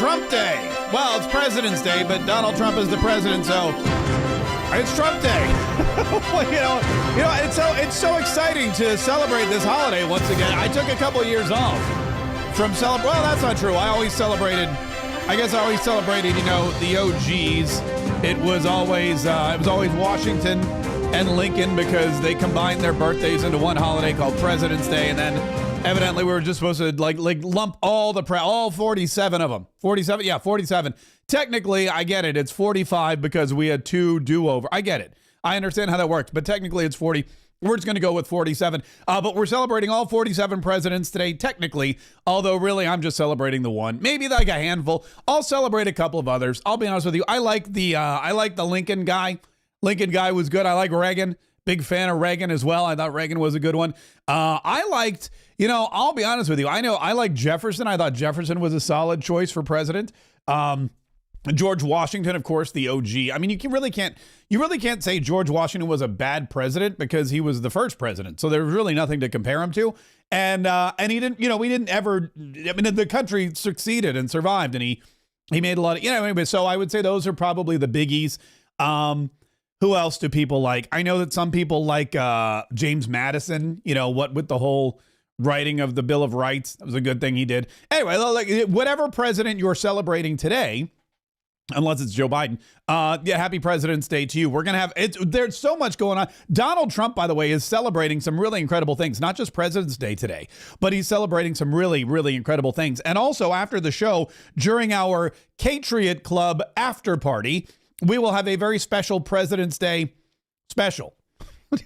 Trump Day. Well, it's President's Day, but Donald Trump is the president, so it's Trump Day. It's so exciting to celebrate this holiday once again. I took a couple years off from Well, that's not true. I always celebrated, the OGs. It was always Washington and Lincoln because they combined their birthdays into one holiday called President's Day, and then evidently we were just supposed to like lump all 47 of them. 47, yeah, 47. Technically, I get it. It's 45 because we had two do-over. I get it. I understand how that works, but technically it's 40. We're just going to go with 47. But we're celebrating all 47 presidents today, technically, although really I'm just celebrating the one. Maybe like a handful. I'll celebrate a couple of others. I'll be honest with you. I like the Lincoln guy. Lincoln guy was good. I like Reagan. Big fan of Reagan as well. I thought Reagan was a good one. I'll be honest with you. I like Jefferson. I thought Jefferson was a solid choice for president. George Washington, of course, the OG. I mean, you really can't say George Washington was a bad president because he was the first president. So there was really nothing to compare him to. And he didn't, the country succeeded and survived, and he made a lot of, anyway, so I would say those are probably the biggies. Who else do people like? I know that some people like James Madison, what with the whole writing of the Bill of Rights. That was a good thing he did. Anyway, whatever president you're celebrating today, unless it's Joe Biden, happy President's Day to you. We're going to have, there's so much going on. Donald Trump, by the way, is celebrating some really incredible things, not just President's Day today, but he's celebrating some really, really incredible things. And also after the show, during our Patriot Club after party, we will have a very special President's Day special.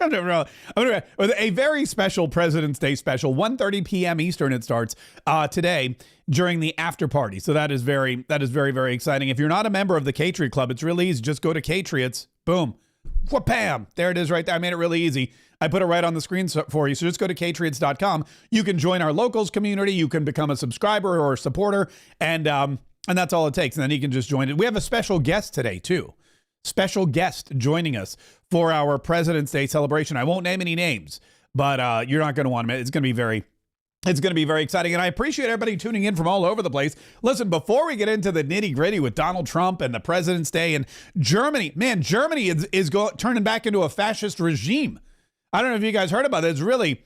A very special President's Day special, 1:30 p.m. Eastern. It starts today during the after party. So that is very, very exciting. If you're not a member of the Patriot Club, it's really easy. Just go to Patriots. Boom. Wha-bam. There it is right there. I made it really easy. I put it right on the screen for you. So just go to patriots.com. You can join our locals community. You can become a subscriber or a supporter. And that's all it takes. And then you can just join it. We have a special guest today, too. Special guest joining us for our President's Day celebration. I won't name any names, but you're not going to want to. It's going to be very exciting. And I appreciate everybody tuning in from all over the place. Listen, before we get into the nitty gritty with Donald Trump and the President's Day and Germany, man, Germany is turning back into a fascist regime. I don't know if you guys heard about it. It's really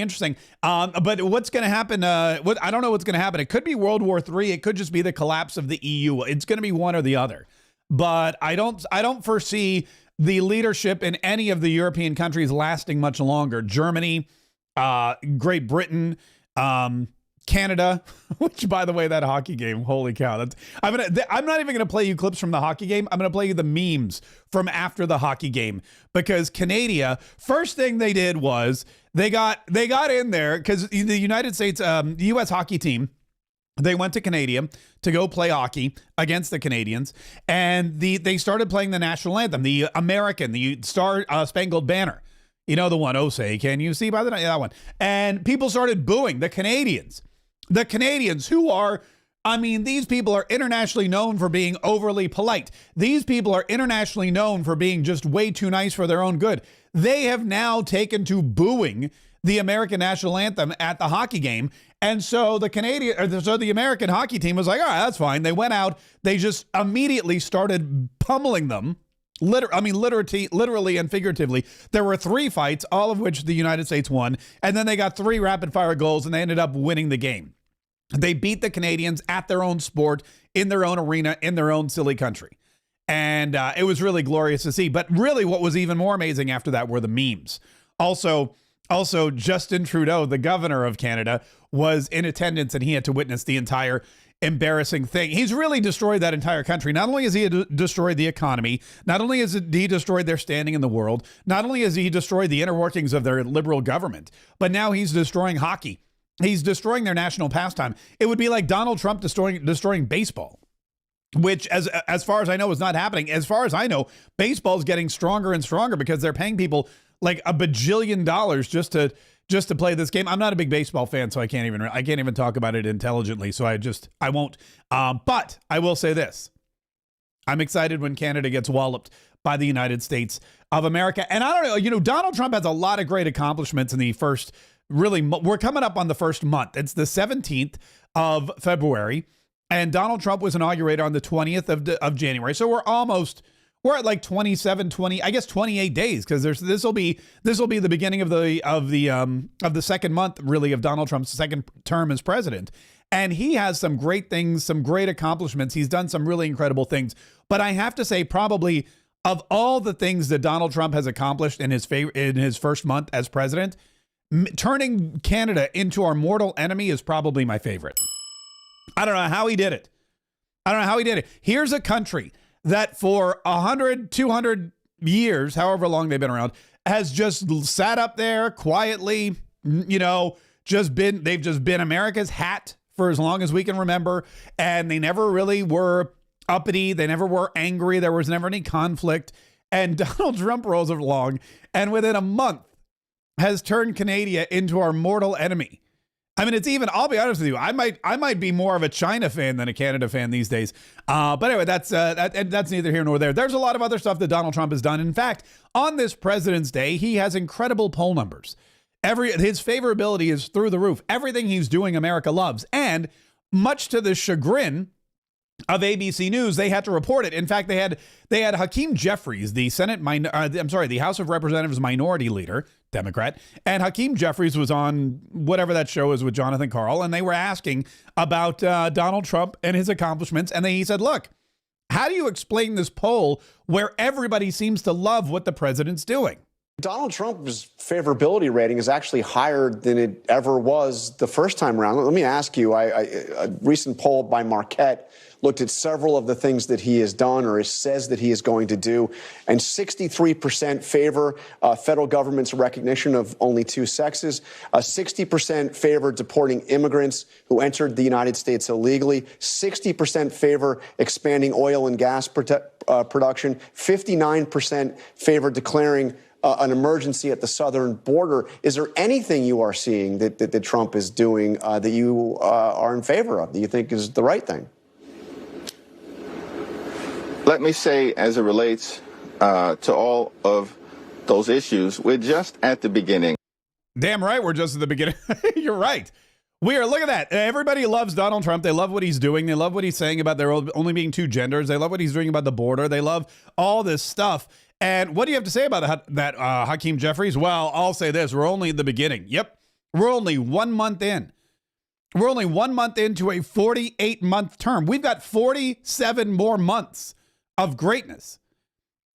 interesting. But what's going to happen? I don't know what's going to happen. It could be World War III. It could just be the collapse of the EU. It's going to be one or the other. But I don't foresee the leadership in any of the European countries lasting much longer. Germany, Great Britain, Canada, which, by the way, that hockey game, holy cow. I'm not even going to play you clips from the hockey game. I'm going to play you the memes from after the hockey game, because Canada, first thing they did was they got in there because the United States, the U.S. hockey team, they went to Canada to go play hockey against the Canadians, and they started playing the national anthem, the Star Spangled Banner. You know the one, oh say, can you see by the night? That one. And people started booing the Canadians. The Canadians who are, these people are internationally known for being overly polite. These people are internationally known for being just way too nice for their own good. They have now taken to booing the American national anthem at the hockey game. And so the American hockey team was like, all right, that's fine. They went out. They just immediately started pummeling them. Literally and figuratively. There were 3 fights, all of which the United States won. And then they got 3 rapid fire goals and they ended up winning the game. They beat the Canadians at their own sport, in their own arena, in their own silly country. And it was really glorious to see. But really what was even more amazing after that were the memes. Also, Justin Trudeau, the governor of Canada, was in attendance, and he had to witness the entire embarrassing thing. He's really destroyed that entire country. Not only has he destroyed the economy, not only has he destroyed their standing in the world, not only has he destroyed the inner workings of their liberal government, but now he's destroying hockey. He's destroying their national pastime. It would be like Donald Trump destroying baseball, which, as far as I know, is not happening. As far as I know, baseball is getting stronger and stronger because they're paying people like $1 bajillion just to play this game. I'm not a big baseball fan, so I can't even talk about it intelligently. So I won't. But I will say this: I'm excited when Canada gets walloped by the United States of America. And I don't know, Donald Trump has a lot of great accomplishments in the first. Really, we're coming up on the first month. It's the 17th of February. And Donald Trump was inaugurated on the 20th of January. So we're at like 28 days, because this will be the beginning of the second month, really, of Donald Trump's second term as president. And he has some great things, some great accomplishments. He's done some really incredible things. But I have to say, probably of all the things that Donald Trump has accomplished in his first month as president, turning Canada into our mortal enemy is probably my favorite. I don't know how he did it. Here's a country that for 100, 200 years, however long they've been around, has just sat up there quietly, they've just been America's hat for as long as we can remember. And they never really were uppity. They never were angry. There was never any conflict. And Donald Trump rolls along and within a month has turned Canada into our mortal enemy. I mean, it's even, I'll be honest with you, I might be more of a China fan than a Canada fan these days. But anyway, that's neither here nor there. There's a lot of other stuff that Donald Trump has done. In fact, on this President's Day, he has incredible poll numbers. His favorability is through the roof. Everything he's doing, America loves. And much to the chagrin of ABC News, they had to report it. In fact, they had Hakeem Jeffries, the the House of Representatives Minority Leader, Democrat, and Hakeem Jeffries was on whatever that show is with Jonathan Karl, and they were asking about Donald Trump and his accomplishments, and he said, look, how do you explain this poll where everybody seems to love what the president's doing? Donald Trump's favorability rating is actually higher than it ever was the first time around. Let me ask you, a recent poll by Marquette looked at several of the things that he has done or says that he is going to do, and 63% favor federal government's recognition of only two sexes, 60% favor deporting immigrants who entered the United States illegally, 60% favor expanding oil and gas production, 59% favor declaring an emergency at the southern border. Is there anything you are seeing that Trump is doing that you are in favor of, that you think is the right thing? Let me say, as it relates to all of those issues, we're just at the beginning. Damn right, we're just at the beginning. You're right. Look at that. Everybody loves Donald Trump. They love what he's doing. They love what he's saying about there only being two genders. They love what he's doing about the border. They love all this stuff. And what do you have to say about that, Hakeem Jeffries? Well, I'll say this. We're only at the beginning. Yep. We're only 1 month in. We're only 1 month into a 48-month term. We've got 47 more months of greatness.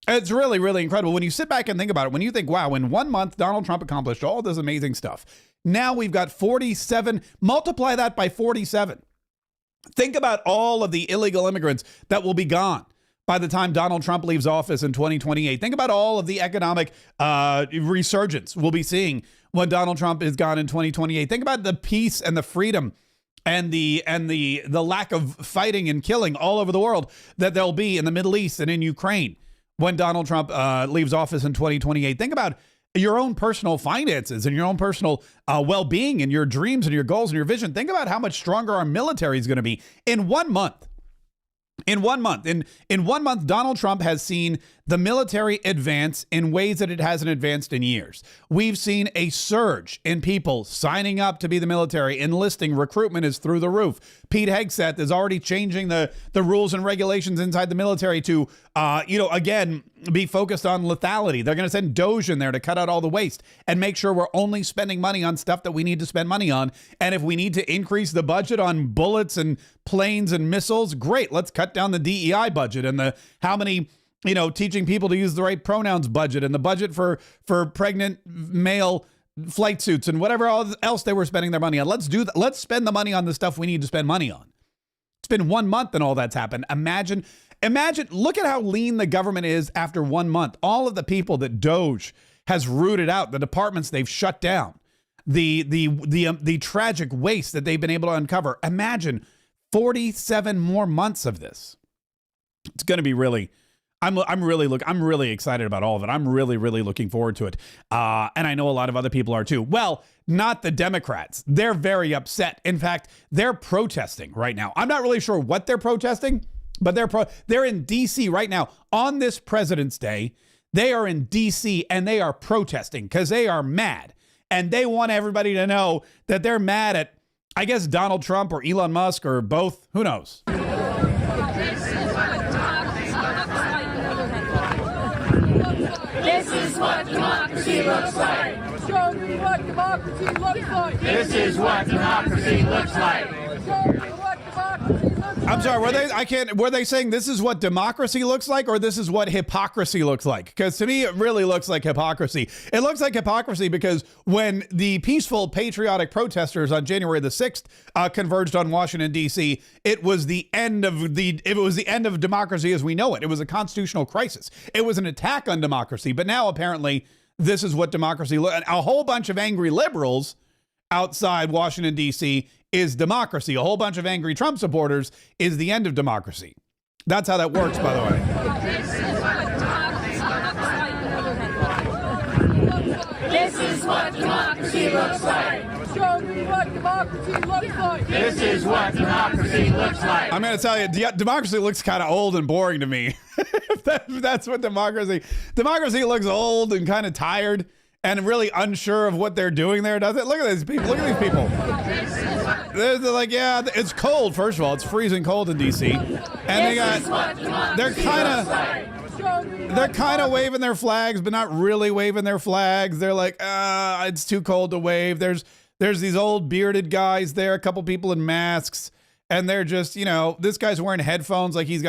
It's really, really incredible. When you sit back and think about it, when you think, wow, in 1 month, Donald Trump accomplished all this amazing stuff. Now we've got 47. Multiply that by 47. Think about all of the illegal immigrants that will be gone by the time Donald Trump leaves office in 2028. Think about all of the economic resurgence we'll be seeing when Donald Trump is gone in 2028. Think about the peace and the freedom and the lack of fighting and killing all over the world that there'll be in the Middle East and in Ukraine when Donald Trump leaves office in 2028. Think about your own personal finances and your own personal well-being and your dreams and your goals and your vision. Think about how much stronger our military is going to be in 1 month. In 1 month, in 1 month, Donald Trump has seen the military advance in ways that it hasn't advanced in years. We've seen a surge in people signing up to be the military, enlisting, recruitment is through the roof. Pete Hegseth is already changing the rules and regulations inside the military to, again, be focused on lethality. They're going to send Doge in there to cut out all the waste and make sure we're only spending money on stuff that we need to spend money on. And if we need to increase the budget on bullets and planes and missiles, great. Let's cut down the DEI budget and the how many, teaching people to use the right pronouns budget and the budget for pregnant male flight suits and whatever else they were spending their money on. Let's do that. Let's spend the money on the stuff we need to spend money on. It's been 1 month and all that's happened. Imagine, look at how lean the government is after 1 month. All of the people that Doge has rooted out, the departments they've shut down, the tragic waste that they've been able to uncover. Imagine 47 more months of this. It's going to be really, I'm really excited about all of it. I'm really, really looking forward to it. And I know a lot of other people are too. Well, not the Democrats. They're very upset. In fact, they're protesting right now. I'm not really sure what they're protesting, but they're in DC right now on this President's Day. They are in DC and they are protesting because they are mad. And they want everybody to know that they're mad at I guess Donald Trump or Elon Musk or both. Who knows? This is what democracy looks like. Show me what democracy looks like. This is what democracy looks like. Show me what democracy looks like. I'm sorry, were they saying this is what democracy looks like, or this is what hypocrisy looks like? Because to me, it really looks like hypocrisy. It looks like hypocrisy because when the peaceful patriotic protesters on January the 6th converged on Washington, D.C., it was the end of democracy as we know it. It was a constitutional crisis. It was an attack on democracy. But now apparently this is what democracy looks. A whole bunch of angry liberals outside Washington, D.C. is democracy. A whole bunch of angry Trump supporters is the end of democracy. That's how that works, by the way. This is what democracy looks like. Show me what democracy looks like. This is what democracy looks like. I'm going to tell you, democracy looks kind of old and boring to me. If that's what democracy looks old and kind of tired and really unsure of what they're doing there, does it? Look at these people. Look at these people. They're like, yeah, it's cold. First of all, it's freezing cold in DC, and they're kind of waving their flags, but not really waving their flags. They're like, it's too cold to wave. There's these old bearded guys there, a couple people in masks, and they're just, this guy's wearing headphones like he's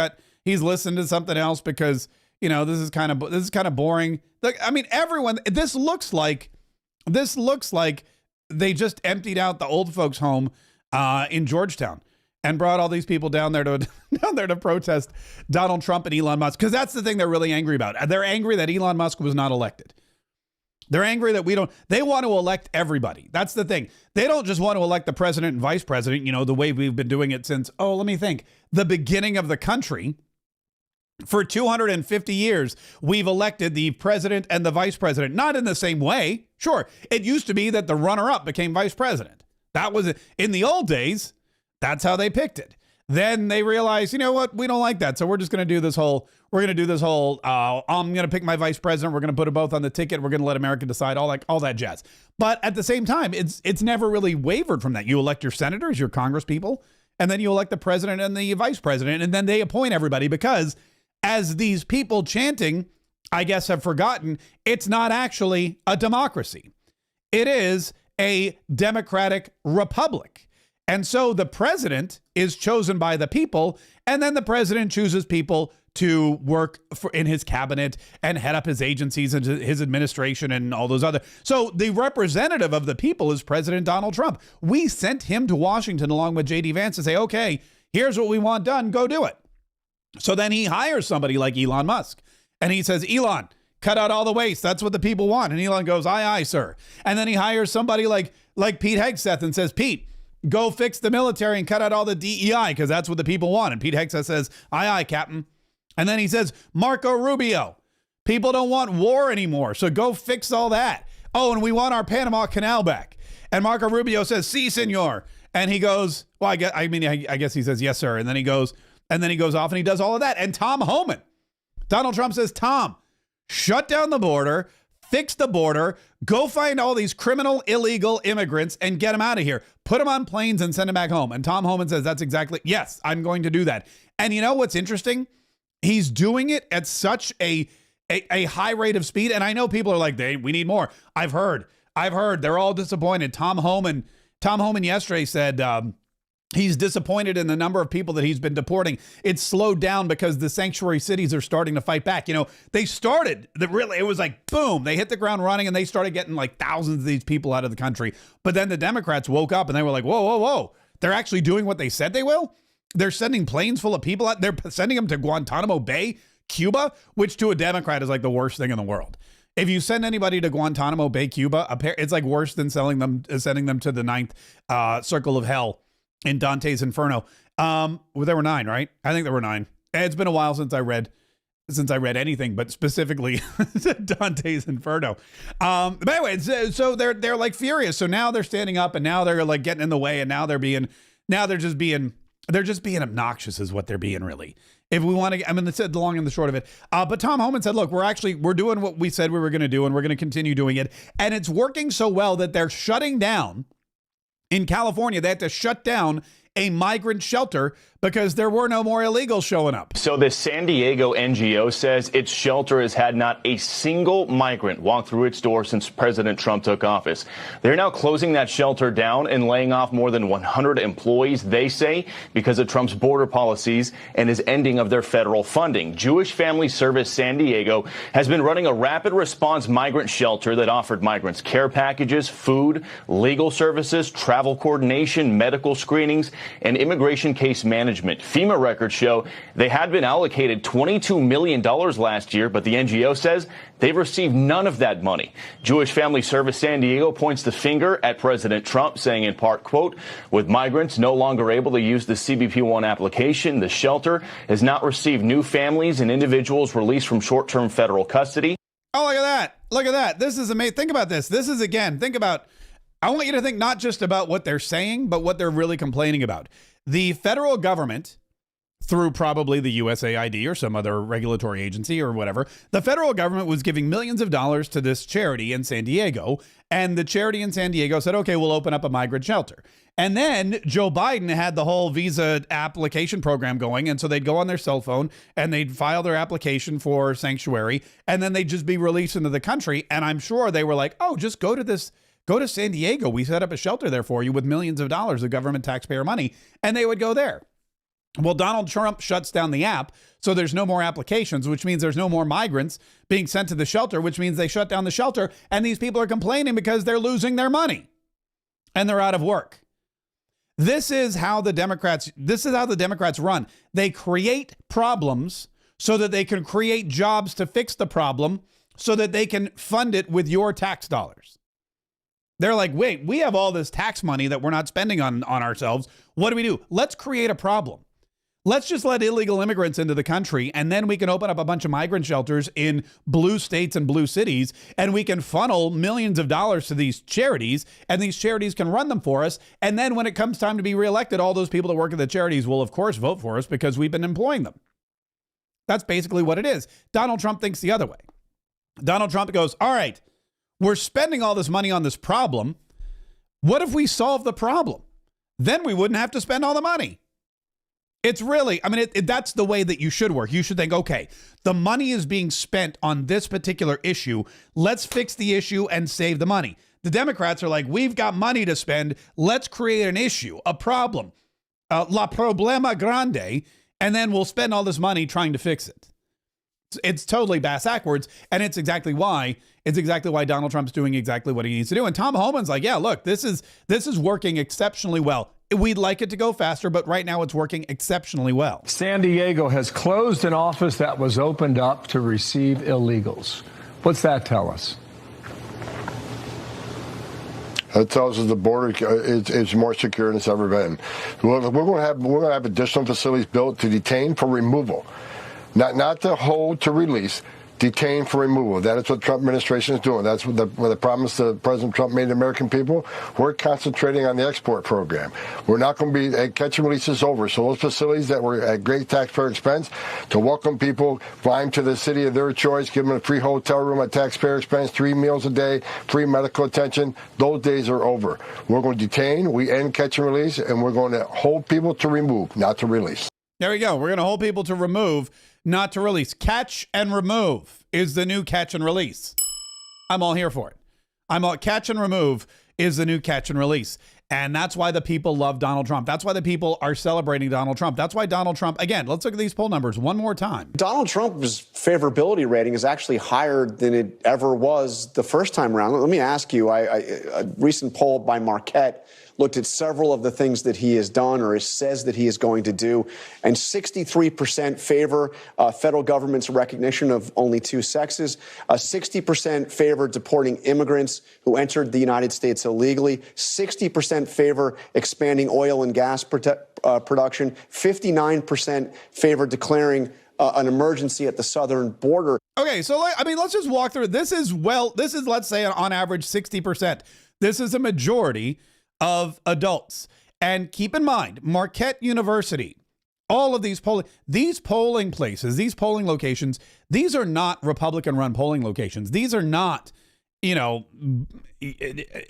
listening to something else because this is kind of boring. Like, I mean, everyone. This looks like they just emptied out the old folks' home in Georgetown and brought all these people down there to protest Donald Trump and Elon Musk, because that's the thing they're really angry about. They're angry that Elon Musk was not elected. They're angry that they want to elect everybody. That's the thing. They don't just want to elect the president and vice president, the way we've been doing it since, let me think, the beginning of the country. For 250 years, we've elected the president and the vice president, not in the same way. Sure, it used to be that the runner-up became vice president. That was in the old days. That's how they picked it. Then they realized, you know what? We don't like that. So we're just going to do this whole, I'm going to pick my vice president. We're going to put them both on the ticket. We're going to let America decide, all that jazz. But at the same time, it's never really wavered from that. You elect your senators, your congresspeople, and then you elect the president and the vice president, and then they appoint everybody because, as these people chanting, I guess, have forgotten, it's not actually a democracy. It is a democratic republic. And so the president is chosen by the people, and then the president chooses people to work in his cabinet and head up his agencies and his administration and all those other. So the representative of the people is President Donald Trump. We sent him to Washington along with J.D. Vance to say, okay, here's what we want done. Go do it. So then he hires somebody like Elon Musk, and he says, Elon, cut out all the waste. That's what the people want. And Elon goes, aye, aye, sir. And then he hires somebody like Pete Hegseth and says, Pete, go fix the military and cut out all the DEI because that's what the people want. And Pete Hegseth says, aye, aye, Captain. And then he says, Marco Rubio, people don't want war anymore, so go fix all that. Oh, and we want our Panama Canal back. And Marco Rubio says, si, senor. And he goes, well, I guess he says, yes, sir. And then he goes off and he does all of that. And Tom Homan, Donald Trump says, Tom, shut down the border, fix the border, go find all these criminal, illegal immigrants and get them out of here. Put them on planes and send them back home. And Tom Homan says, yes, I'm going to do that. And you know what's interesting? He's doing it at such a high rate of speed. And I know people are like, we need more. I've heard they're all disappointed. Tom Homan yesterday said, he's disappointed in the number of people that he's been deporting. It's slowed down because the sanctuary cities are starting to fight back. They started, it was like, boom, they hit the ground running and they started getting like thousands of these people out of the country. But then the Democrats woke up and they were like, whoa, whoa, whoa. They're actually doing what they said they will? They're sending planes full of people out. They're sending them to Guantanamo Bay, Cuba, which to a Democrat is like the worst thing in the world. If you send anybody to Guantanamo Bay, Cuba, it's like worse than sending them to the ninth circle of hell in Dante's Inferno. Well, there were 9, right? I think there were 9. It's been a while since I read anything, but specifically Dante's Inferno. But anyway, so they're like furious. So now they're standing up and now they're like getting in the way and now they're just being obnoxious is what they're being really. If we want to, it's the long and the short of it. But Tom Homan said, look, we're doing what we said we were going to do and we're going to continue doing it. And it's working so well that they're shutting down In California, they had to shut down a migrant shelter because there were no more illegals showing up. So the San Diego NGO says its shelter has had not a single migrant walk through its door since President Trump took office. They're now closing that shelter down and laying off more than 100 employees, they say, because of Trump's border policies and his ending of their federal funding. Jewish Family Service San Diego has been running a rapid response migrant shelter that offered migrants care packages, food, legal services, travel coordination, medical screenings, and immigration case management. FEMA records show they had been allocated $22 million last year, but the NGO says they've received none of that money. Jewish Family Service San Diego points the finger at President Trump, saying in part, quote, with migrants no longer able to use the CBP-1 application, the shelter has not received new families and individuals released from short-term federal custody. Oh, look at that. Look at that. This is amazing. Think about this. This is, again, I want you to think not just about what they're saying, but what they're really complaining about. The federal government, through probably the USAID or some other regulatory agency or whatever, the federal government was giving millions of dollars to this charity in San Diego. And the charity in San Diego said, okay, we'll open up a migrant shelter. And then Joe Biden had the whole visa application program going. And so they'd go on their cell phone and they'd file their application for sanctuary. And then they'd just be released into the country. And I'm sure they were like, oh, just go to San Diego. We set up a shelter there for you with millions of dollars of government taxpayer money. And they would go there. Well, Donald Trump shuts down the app, so there's no more applications, which means there's no more migrants being sent to the shelter, which means they shut down the shelter. And these people are complaining because they're losing their money and they're out of work. This is how the Democrats run. They create problems so that they can create jobs to fix the problem so that they can fund it with your tax dollars. They're like, wait, we have all this tax money that we're not spending on ourselves. What do? Let's create a problem. Let's just let illegal immigrants into the country, and then we can open up a bunch of migrant shelters in blue states and blue cities, and we can funnel millions of dollars to these charities, and these charities can run them for us. And then when it comes time to be reelected, all those people that work at the charities will, of course, vote for us because we've been employing them. That's basically what it is. Donald Trump thinks the other way. Donald Trump goes, all right, we're spending all this money on this problem. What if we solve the problem? Then we wouldn't have to spend all the money. It's really, that's the way that you should work. You should think, okay, the money is being spent on this particular issue. Let's fix the issue and save the money. The Democrats are like, we've got money to spend. Let's create an issue, a problem, la problema grande, and then we'll spend all this money trying to fix it. It's totally backwards, and it's exactly why Donald Trump's doing exactly what he needs to do. And Tom Homan's like, yeah, look, this is working exceptionally well. We'd like it to go faster, but right now it's working exceptionally well. San Diego has closed an office that was opened up to receive illegals. What's that tell us? That tells us the border is more secure than it's ever been. We're going to have additional facilities built to detain for removal. Not to hold, to release, detain for removal. That is what the Trump administration is doing. That's what the promise that President Trump made to the American people. We're concentrating on the export program. We're not going to be, catch and release is over. So those facilities that were at great taxpayer expense to welcome people, fly them to the city of their choice, give them a free hotel room at taxpayer expense, 3 meals a day, free medical attention, those days are over. We're going to detain, we end catch and release, and we're going to hold people to remove, not to release. There we go. We're going to hold people to remove, not to release. Catch and remove is the new catch and release. I'm all here for it. Catch and remove is the new catch and release. And that's why the people love Donald Trump. That's why the people are celebrating Donald Trump. That's why Donald Trump, again, let's look at these poll numbers one more time. Donald Trump's favorability rating is actually higher than it ever was the first time around. Let me ask you, a recent poll by Marquette looked at several of the things that he has done or says that he is going to do, and 63% favor federal government's recognition of only two sexes. 60% favor deporting immigrants who entered the United States illegally. 60% favor expanding oil and gas production. 59% favor declaring an emergency at the southern border. Okay, so let's just walk through it. This is, let's say, on average, 60%. This is a majority of adults. And keep in mind, Marquette University, all of these polling places, these polling locations, these are not Republican-run polling locations. These are not you know,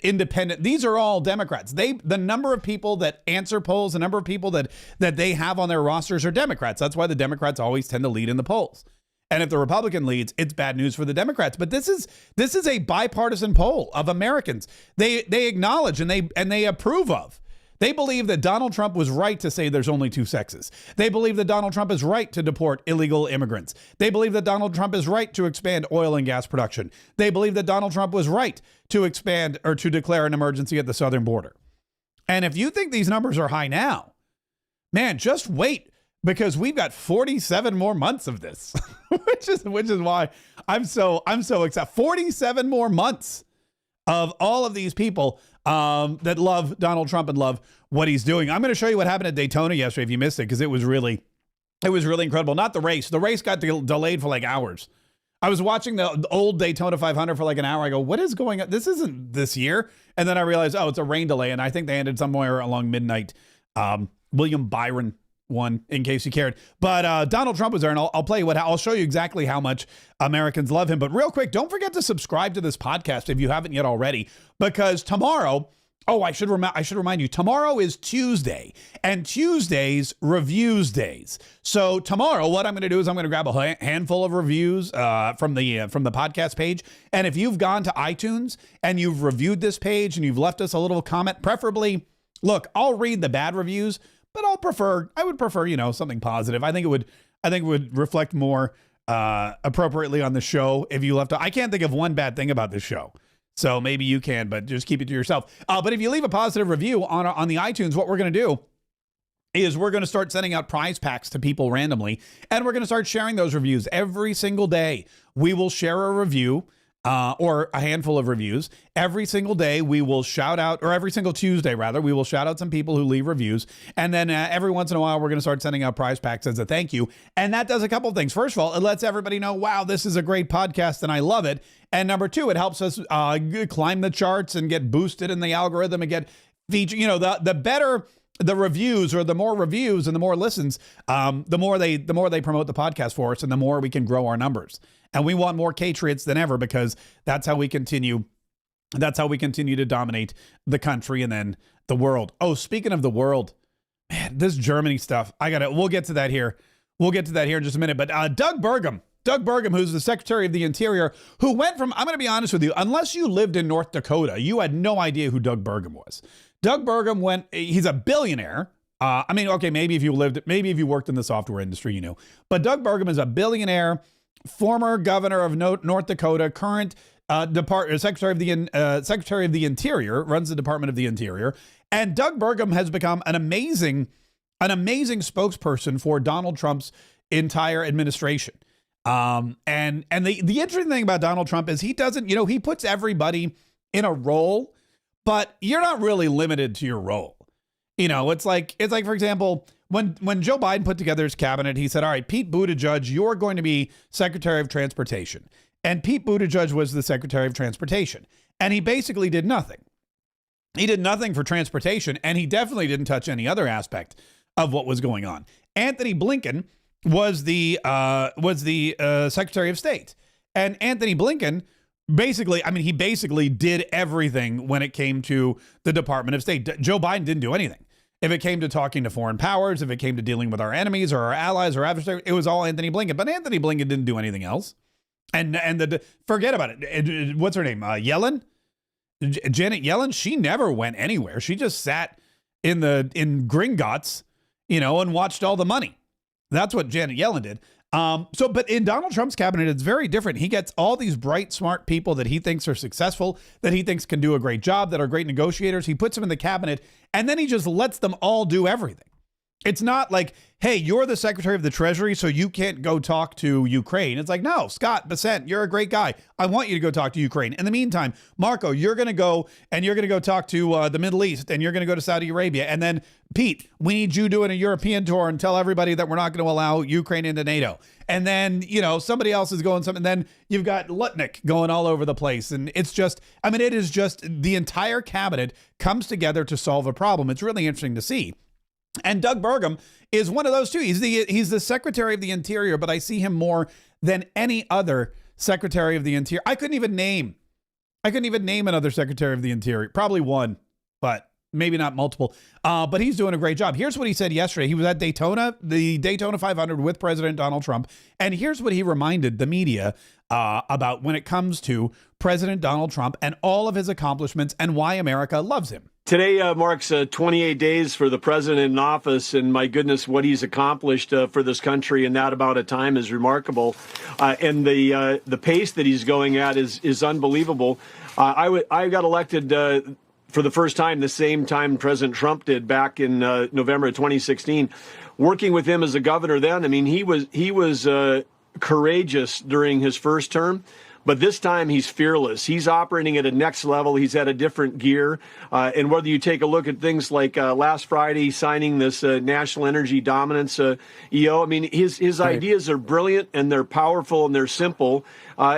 independent. These are all Democrats. The number of people that answer polls, the number of people that they have on their rosters are Democrats. That's why the Democrats always tend to lead in the polls. And if the Republican leads, it's bad news for the Democrats. But this is a bipartisan poll of Americans. They acknowledge and they approve of. They believe that Donald Trump was right to say there's only two sexes. They believe that Donald Trump is right to deport illegal immigrants. They believe that Donald Trump is right to expand oil and gas production. They believe that Donald Trump was right to expand or to declare an emergency at the southern border. And if you think these numbers are high now, man, just wait, because we've got 47 more months of this, which is why I'm so excited. 47 more months of all of these people that love Donald Trump and love what he's doing. I'm going to show you what happened at Daytona yesterday if you missed it, because it was really incredible. Not the race. The race got delayed for like hours. I was watching the old Daytona 500 for like an hour. I go, what is going on? This isn't this year. And then I realized, oh, it's a rain delay. And I think they ended somewhere along midnight. William Byron won, in case you cared. But Donald Trump was there, and I'll show you exactly how much Americans love him. But real quick, don't forget to subscribe to this podcast if you haven't yet already, because tomorrow, I should remind you, tomorrow is Tuesday, and Tuesdays reviews days. So tomorrow, what I'm going to do is I'm going to grab a handful of reviews from the podcast page. And if you've gone to iTunes and you've reviewed this page and you've left us a little comment, preferably, look, I'll read the bad reviews, but I would prefer, something positive. I think it would reflect more appropriately on the show if you left. I can't think of one bad thing about this show. So maybe you can, but just keep it to yourself. But if you leave a positive review on the iTunes, what we're going to do is we're going to start sending out prize packs to people randomly, and we're going to start sharing those reviews every single day. We will share a review or a handful of reviews. Every single day we will shout out, or every single Tuesday rather, we will shout out some people who leave reviews. And then every once in a while, we're going to start sending out prize packs as a thank you. And that does a couple of things. First of all, it lets everybody know, wow, this is a great podcast and I love it. And number two, it helps us climb the charts and get boosted in the algorithm and get featured. The better the reviews, or the more reviews and the more listens, the more they promote the podcast for us, and the more we can grow our numbers. And we want more Katriots than ever, because that's how we continue to dominate the country and then the world. Oh, speaking of the world, man, this Germany stuff, we'll get to that here. We'll get to that here in just a minute. But Doug Burgum, who's the Secretary of the Interior, who went from, I'm going to be honest with you, unless you lived in North Dakota, you had no idea who Doug Burgum was. Doug Burgum he's a billionaire. Maybe if you worked in the software industry, you know. But Doug Burgum is a billionaire, former governor of North Dakota, current Secretary of the Interior, runs the Department of the Interior. And Doug Burgum has become an amazing spokesperson for Donald Trump's entire administration. And the interesting thing about Donald Trump is he doesn't, he puts everybody in a role, but you're not really limited to your role. It's like, for example, when Joe Biden put together his cabinet, he said, all right, Pete Buttigieg, you're going to be Secretary of Transportation. And Pete Buttigieg was the Secretary of Transportation. And he basically did nothing. He did nothing for transportation, and he definitely didn't touch any other aspect of what was going on. Anthony Blinken was the Secretary of State. And Anthony Blinken he basically did everything when it came to the Department of State. Joe Biden didn't do anything. If it came to talking to foreign powers, if it came to dealing with our enemies or our allies or adversaries, it was all Anthony Blinken. But Anthony Blinken didn't do anything else. And forget about it. What's her name? Yellen? Janet Yellen? She never went anywhere. She just sat in Gringotts, and watched all the money. That's what Janet Yellen did. But in Donald Trump's cabinet, it's very different. He gets all these bright, smart people that he thinks are successful, that he thinks can do a great job, that are great negotiators. He puts them in the cabinet, and then he just lets them all do everything. It's not like, hey, you're the Secretary of the Treasury, so you can't go talk to Ukraine. It's like, no, Scott Bessent, you're a great guy. I want you to go talk to Ukraine. In the meantime, Marco, you're going to go talk to the Middle East, and you're going to go to Saudi Arabia. And then, Pete, we need you doing a European tour and tell everybody that we're not going to allow Ukraine into NATO. And then, somebody else is going something. Then you've got Lutnick going all over the place. And it's just, it is just the entire cabinet comes together to solve a problem. It's really interesting to see. And Doug Burgum is one of those two. He's the Secretary of the Interior, but I see him more than any other Secretary of the Interior. I couldn't even name I couldn't even name another Secretary of the Interior. Probably one, but maybe not multiple. But he's doing a great job. Here's what he said yesterday. He was at Daytona, the Daytona 500 with President Donald Trump. And here's what he reminded the media about when it comes to President Donald Trump and all of his accomplishments and why America loves him. Today marks 28 days for the president in office, and my goodness, what he's accomplished for this country in that amount of time is remarkable. And the pace that he's going at is unbelievable. I got elected for the first time the same time President Trump did back in November of 2016. Working with him as a governor then, I mean, he was courageous during his first term. But this time he's fearless. He's operating at a next level. He's at a different gear. And whether you take a look at things like last Friday signing this national energy dominance EO, I mean, his ideas are brilliant and they're powerful and they're simple.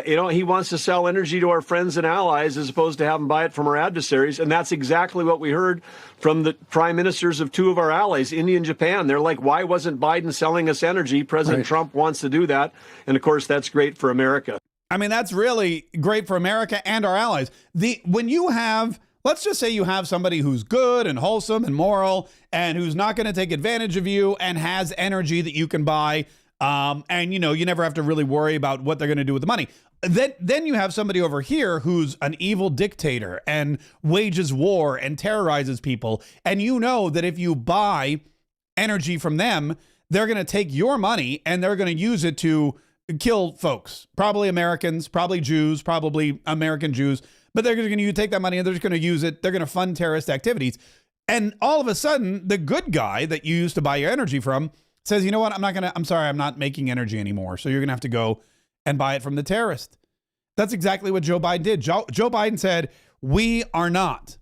He wants to sell energy to our friends and allies as opposed to have them buy it from our adversaries. And that's exactly what we heard from the prime ministers of two of our allies, India and Japan. They're like, why wasn't Biden selling us energy? President Trump wants to do that. And of course, that's great for America. I mean, that's really great for America and our allies. When you have, let's just say you have somebody who's good and wholesome and moral and who's not going to take advantage of you and has energy that you can buy, and, you never have to really worry about what they're going to do with the money. Then you have somebody over here who's an evil dictator and wages war and terrorizes people. And you know that if you buy energy from them, they're going to take your money and they're going to use it to kill folks, probably Americans, probably Jews, probably American Jews, but they're going to take that money and they're just going to use it. They're going to fund terrorist activities. And all of a sudden, the good guy that you used to buy your energy from says, you know what, I'm sorry, I'm not making energy anymore. So you're going to have to go and buy it from the terrorist. That's exactly what Joe Biden did. Joe Biden said, we are not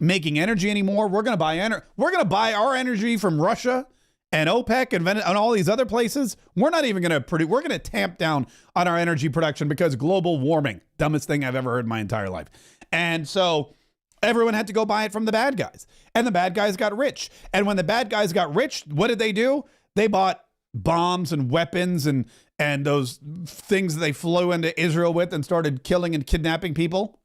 making energy anymore. We're going to buy our energy from Russia and OPEC and all these other places. We're not even going to produce. We're going to tamp down on our energy production because global warming, dumbest thing I've ever heard in my entire life. And so everyone had to go buy it from the bad guys. And the bad guys got rich. And when the bad guys got rich, what did they do? They bought bombs and weapons and those things that they flew into Israel with and started killing and kidnapping people.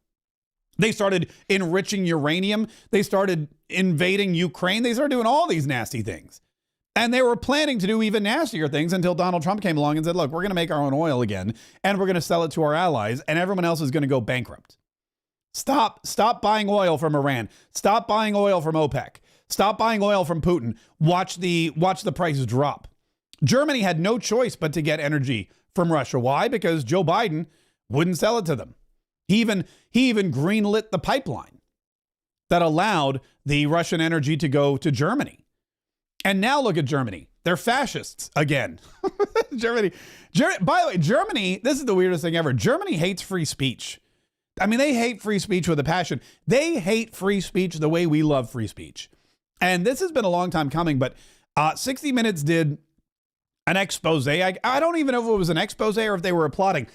They started enriching uranium. They started invading Ukraine. They started doing all these nasty things. And they were planning to do even nastier things until Donald Trump came along and said, look, we're going to make our own oil again, and we're going to sell it to our allies, and everyone else is going to go bankrupt. Stop buying oil from Iran. Stop buying oil from OPEC. Stop buying oil from Putin. Watch the prices drop. Germany had no choice but to get energy from Russia. Why? Because Joe Biden wouldn't sell it to them. He even greenlit the pipeline that allowed the Russian energy to go to Germany. And now look at Germany. They're fascists again. Germany, by the way, Germany, this is the weirdest thing ever. Germany hates free speech. I mean, they hate free speech with a passion. They hate free speech the way we love free speech. And this has been a long time coming, but 60 Minutes did an expose. I don't even know if it was an expose or if they were applauding.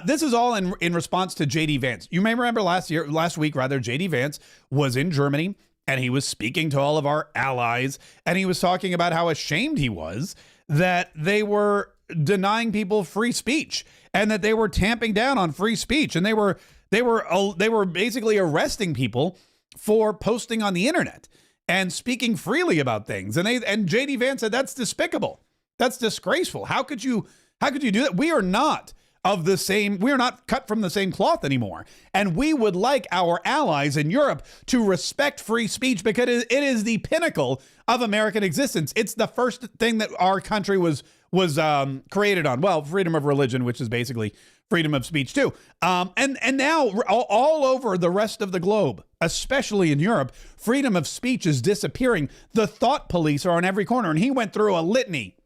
This is all in response to J.D. Vance. You may remember last week, J.D. Vance was in Germany. And he was speaking to all of our allies, and he was talking about how ashamed he was that they were denying people free speech and that they were tamping down on free speech, and they were basically arresting people for posting on the internet and speaking freely about things. And J.D. Vance said that's despicable, that's disgraceful. How could you do that? We are not cut from the same cloth anymore. And we would like our allies in Europe to respect free speech because it is the pinnacle of American existence. It's the first thing that our country was created on. Well, freedom of religion, which is basically freedom of speech too. And now all over the rest of the globe, especially in Europe, freedom of speech is disappearing. The thought police are on every corner. And he went through a litany.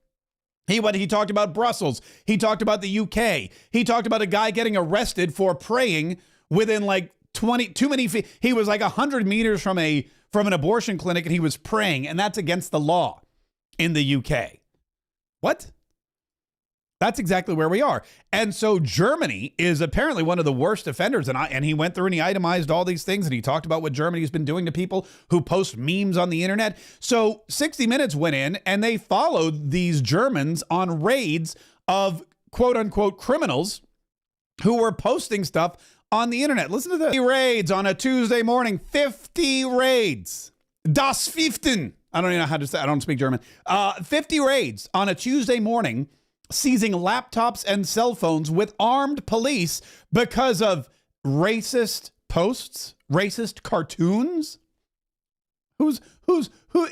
He talked about Brussels. He talked about the UK. He talked about a guy getting arrested for praying within like too many feet. He was like 100 meters from an abortion clinic, and he was praying, and that's against the law in the UK. What? That's exactly where we are. And so Germany is apparently one of the worst offenders. And he went through and he itemized all these things, and he talked about what Germany's been doing to people who post memes on the internet. So 60 Minutes went in and they followed these Germans on raids of quote unquote criminals who were posting stuff on the internet. Listen to this. 50 raids on a Tuesday morning. 50 raids. Das 15. I don't even know how to say. I don't speak German. 50 raids on a Tuesday morning, seizing laptops and cell phones with armed police because of racist posts, racist cartoons. Who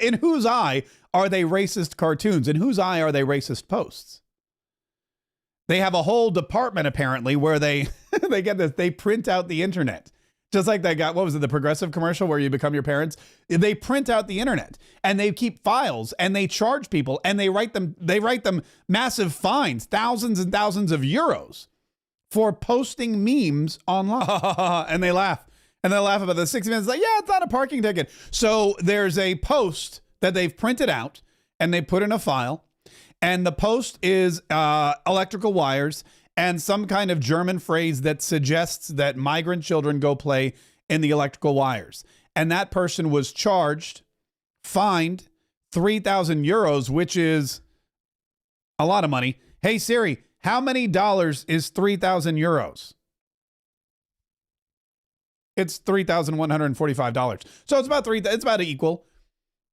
in whose eye are they racist cartoons? In whose eye are they racist posts? They have a whole department apparently where they they get this. They print out the internet. Just like they got, what was it, the Progressive commercial where you become your parents? They print out the internet and they keep files and they charge people and they write them massive fines, thousands and thousands of euros for posting memes online. And they laugh. And they laugh about the 60 Minutes. Like, yeah, it's not a parking ticket. So there's a post that they've printed out and they put in a file. And the post is electrical wires and some kind of German phrase that suggests that migrant children go play in the electrical wires. And that person was charged, fined 3,000 euros, which is a lot of money. Hey, Siri, how many dollars is 3,000 euros? It's $3,145. So it's about equal.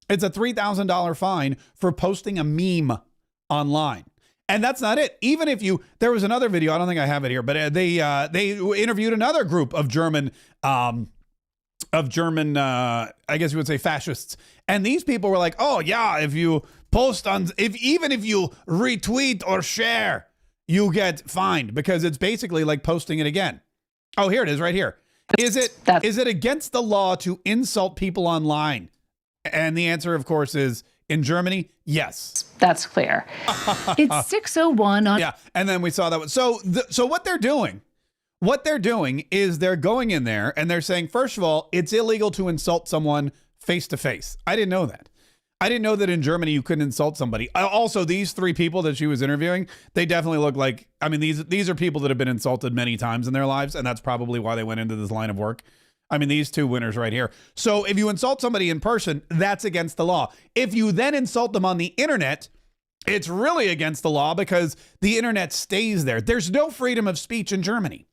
It's a $3,000 fine for posting a meme online. And that's not it. Even if there was another video, I don't think I have it here, but they interviewed another group of German, I guess you would say fascists. And these people were like, oh yeah, if you post even if you retweet or share, you get fined because it's basically like posting it again. Oh, here it is right here. Is it against the law to insult people online? And the answer, of course, is in Germany, yes. That's clear. It's 6:01 on. Yeah, and then we saw that one. So what they're doing is they're going in there and they're saying, first of all, it's illegal to insult someone face to face. I didn't know that. I didn't know that in Germany you couldn't insult somebody. Also, these three people that she was interviewing, they definitely look like, I mean, these are people that have been insulted many times in their lives, and that's probably why they went into this line of work. I mean, these two winners right here. So if you insult somebody in person, that's against the law. If you then insult them on the internet, it's really against the law because the internet stays there. There's no freedom of speech in Germany.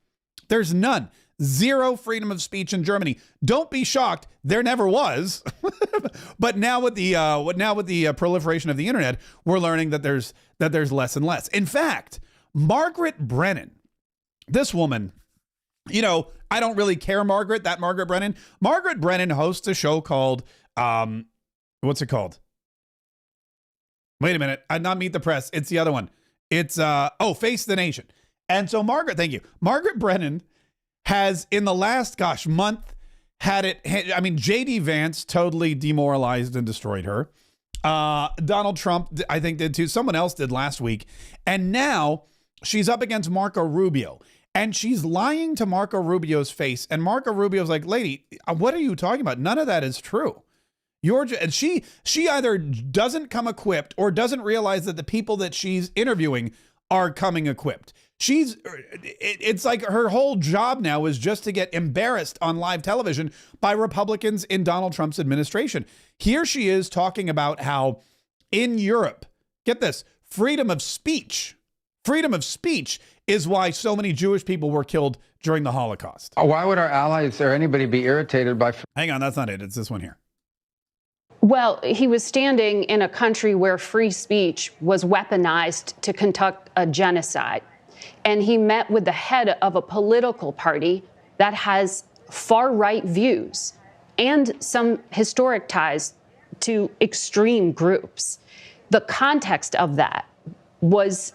There's none. Zero freedom of speech in Germany. Don't be shocked. There never was. But now with the proliferation of the internet, we're learning that there's less and less. In fact, Margaret Brennan, this woman, you know, I don't really care, Margaret Brennan. Margaret Brennan hosts a show called, what's it called? Wait a minute. Not Meet the Press. It's the other one. It's, Face the Nation. And so Margaret Brennan has in the last, month J.D. Vance totally demoralized and destroyed her. Donald Trump, I think, did too. Someone else did last week. And now she's up against Marco Rubio. And she's lying to Marco Rubio's face. And Marco Rubio's like, lady, what are you talking about? None of that is true. She either doesn't come equipped or doesn't realize that the people that she's interviewing are coming equipped. It's like her whole job now is just to get embarrassed on live television by Republicans in Donald Trump's administration. Here she is talking about how in Europe, get this, freedom of speech is why so many Jewish people were killed during the Holocaust. Why would our allies or anybody be irritated by... Hang on, that's not it. It's this one here. Well, he was standing in a country where free speech was weaponized to conduct a genocide. And he met with the head of a political party that has far-right views and some historic ties to extreme groups. The context of that was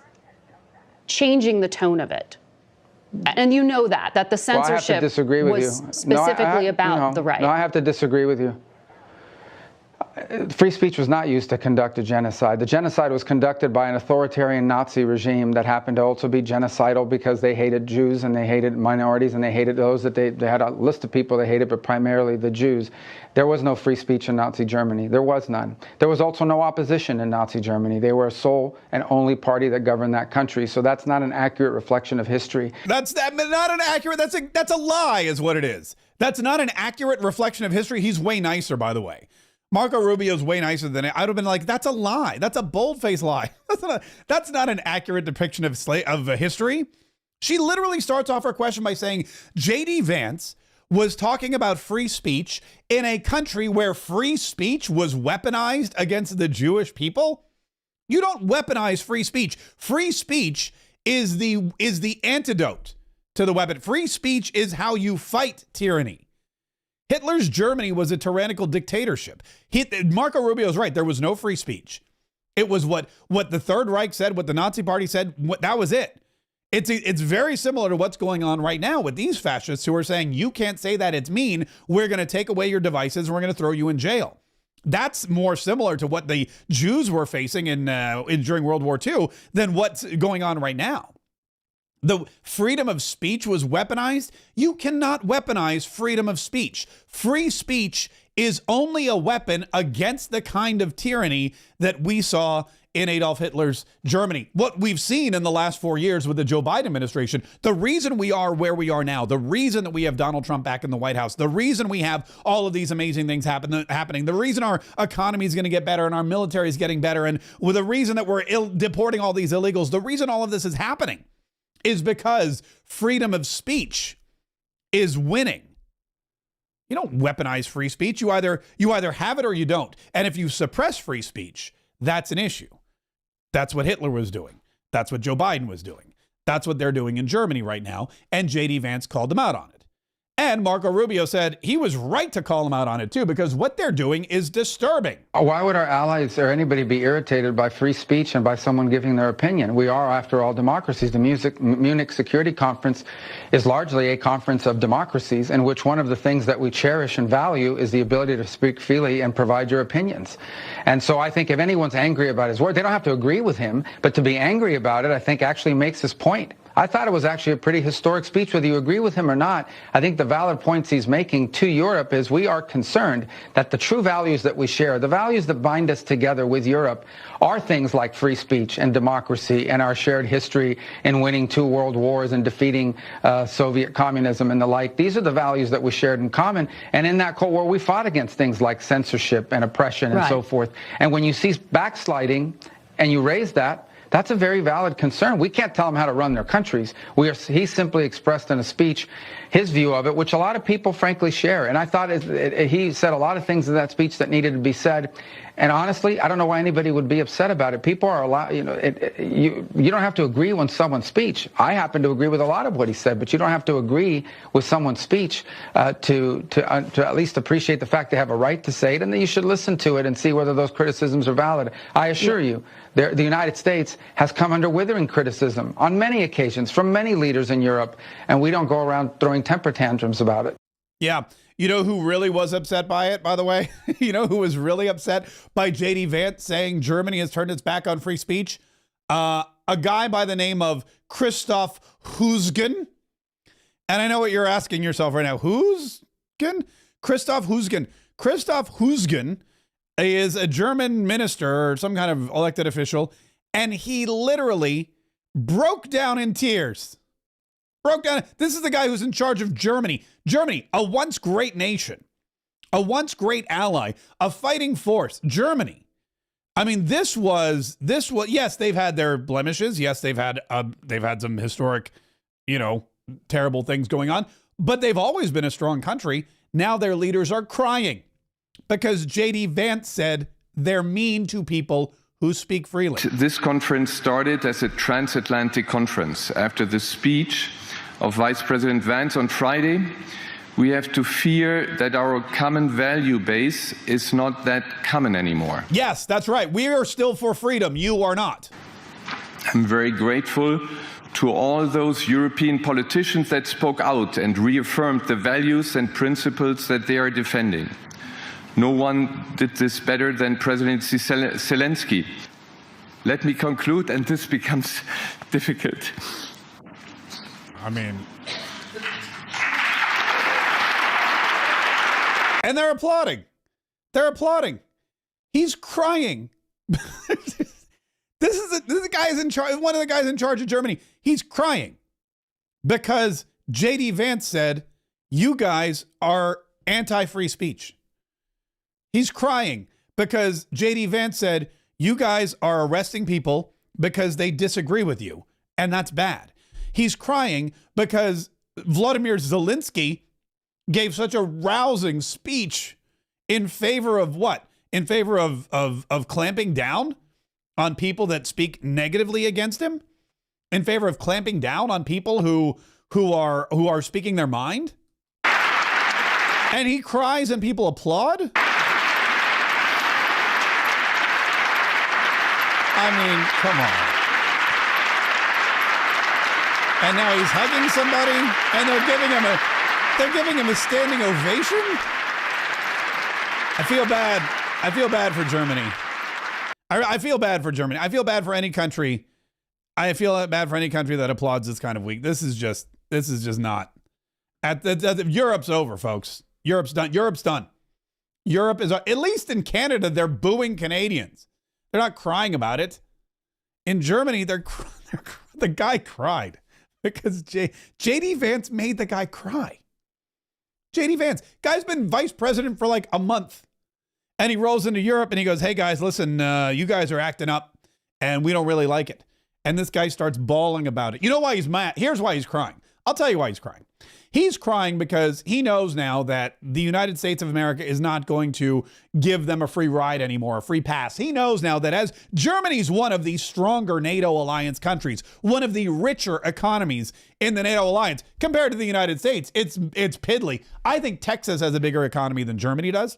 changing the tone of it. And you know that the censorship I have to disagree with was you. specifically about the right. No, I have to disagree with you. Free speech was not used to conduct a genocide. The genocide was conducted by an authoritarian Nazi regime that happened to also be genocidal because they hated Jews and they hated minorities and they hated those that they had a list of people they hated, but primarily the Jews. There was no free speech in Nazi Germany. There was none. There was also no opposition in Nazi Germany. They were a sole and only party that governed that country. So that's not an accurate reflection of history. That's not an accurate. That's a lie, is what it is. That's not an accurate reflection of history. He's way nicer, by the way. Marco Rubio's way nicer than it. I'd have been like, that's a lie. That's a bold-faced lie. That's not an accurate depiction of history. She literally starts off her question by saying J.D. Vance was talking about free speech in a country where free speech was weaponized against the Jewish people. You don't weaponize free speech. Free speech is the antidote to the weapon. Free speech is how you fight tyranny. Hitler's Germany was a tyrannical dictatorship. Marco Rubio's right. There was no free speech. It was what the Third Reich said, what the Nazi Party said. That was it. It's very similar to what's going on right now with these fascists who are saying, you can't say that, it's mean. We're going to take away your devices and we're going to throw you in jail. That's more similar to what the Jews were facing during World War II than what's going on right now. The freedom of speech was weaponized. You cannot weaponize freedom of speech. Free speech is only a weapon against the kind of tyranny that we saw in Adolf Hitler's Germany. What we've seen in the last 4 years with the Joe Biden administration, the reason we are where we are now, the reason that we have Donald Trump back in the White House, the reason we have all of these amazing things happening, the reason our economy is going to get better and our military is getting better, and with the reason that we're deporting all these illegals, the reason all of this is happening is because freedom of speech is winning. You don't weaponize free speech. You either have it or you don't. And if you suppress free speech, that's an issue. That's what Hitler was doing. That's what Joe Biden was doing. That's what they're doing in Germany right now. And J.D. Vance called them out on it. And Marco Rubio said he was right to call them out on it, too, because what they're doing is disturbing. Why would our allies or anybody be irritated by free speech and by someone giving their opinion? We are, after all, democracies. The Munich Security Conference is largely a conference of democracies in which one of the things that we cherish and value is the ability to speak freely and provide your opinions. And so I think if anyone's angry about his word, they don't have to agree with him, but to be angry about it, I think actually makes his point. I thought it was actually a pretty historic speech, whether you agree with him or not. I think the valid points he's making to Europe is we are concerned that the true values that we share, the values that bind us together with Europe, are things like free speech and democracy and our shared history in winning 2 world wars and defeating Soviet communism and the like. These are the values that we shared in common. And in that Cold War, we fought against things like censorship and oppression and so forth. And when you see backsliding and you raise that, that's a very valid concern. We can't tell them how to run their countries. He simply expressed in a speech his view of it, which a lot of people, frankly, share. And I thought he said a lot of things in that speech that needed to be said. And honestly, I don't know why anybody would be upset about it. People are allowed, you don't have to agree with someone's speech. I happen to agree with a lot of what he said, but you don't have to agree with someone's speech to at least appreciate the fact they have a right to say it, and that you should listen to it and see whether those criticisms are valid. I assure you, the United States has come under withering criticism on many occasions from many leaders in Europe, and we don't go around throwing temper tantrums about it. Yeah. You know who really was upset by it, by the way? You know who was really upset by J.D. Vance saying Germany has turned its back on free speech? A guy by the name of Christoph Husgen. And I know what you're asking yourself right now. Husgen? Christoph Husgen. Christoph Husgen is a German minister or some kind of elected official, and he literally broke down in tears. Broke down. This is the guy who's in charge of Germany. Germany, a once great nation, a once great ally, a fighting force. Germany. I mean, this was, yes, they've had their blemishes. Yes, they've had some historic, terrible things going on, but they've always been a strong country. Now their leaders are crying because J.D. Vance said they're mean to people who speak freely. This conference started as a transatlantic conference. After the speech of Vice President Vance on Friday, we have to fear that our common value base is not that common anymore. Yes, that's right. We are still for freedom. You are not. I'm very grateful to all those European politicians that spoke out and reaffirmed the values and principles that they are defending. No one did this better than President Zelensky. Let me conclude, and this becomes difficult. I mean, and they're applauding. They're applauding. He's crying. This is the guy is in charge. One of the guys in charge of Germany. He's crying because J.D. Vance said, "You guys are anti-free speech." He's crying because J.D. Vance said, "You guys are arresting people because they disagree with you, and that's bad." He's crying because Volodymyr Zelensky gave such a rousing speech in favor of what? In favor of clamping down on people that speak negatively against him? In favor of clamping down on people who are speaking their mind? And he cries and people applaud? I mean, come on. And now he's hugging somebody and they're giving him a standing ovation? I feel bad. I feel bad for Germany. I feel bad for Germany. I feel bad for any country. I feel bad for any country that applauds this kind of week. This is just not. Europe's over, folks. Europe's done. Europe's done. Europe is, at least in Canada, they're booing Canadians. They're not crying about it. In Germany, the guy cried because J.D. Vance made the guy cry. J.D. Vance, guy's been vice president for like a month. And he rolls into Europe and he goes, hey guys, listen, you guys are acting up and we don't really like it. And this guy starts bawling about it. You know why he's mad? Here's why he's crying. I'll tell you why he's crying. He's crying because he knows now that the United States of America is not going to give them a free ride anymore, a free pass. He knows now that as Germany's one of the stronger NATO alliance countries, one of the richer economies in the NATO alliance, compared to the United States, it's piddly. I think Texas has a bigger economy than Germany does.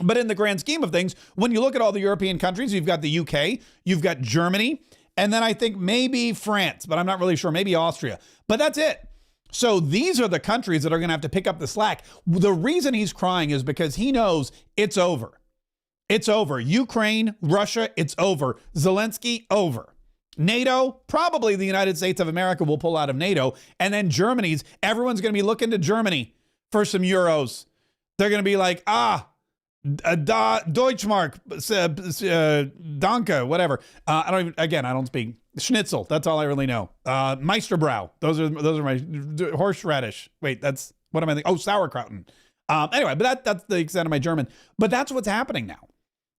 But in the grand scheme of things, when you look at all the European countries, you've got the UK, you've got Germany, and then I think maybe France, but I'm not really sure, maybe Austria. But that's it. So these are the countries that are going to have to pick up the slack. The reason he's crying is because he knows it's over. It's over. Ukraine, Russia, it's over. Zelensky, over. NATO, probably the United States of America will pull out of NATO. And then everyone's going to be looking to Germany for some euros. They're going to be like, Deutschmark, Danke, whatever. I don't speak. Schnitzel, that's all I really know. Meisterbrow, those are my horseradish. Wait, that's what am I thinking? Oh, sauerkrauten. Anyway, but that's the extent of my German. But that's what's happening now.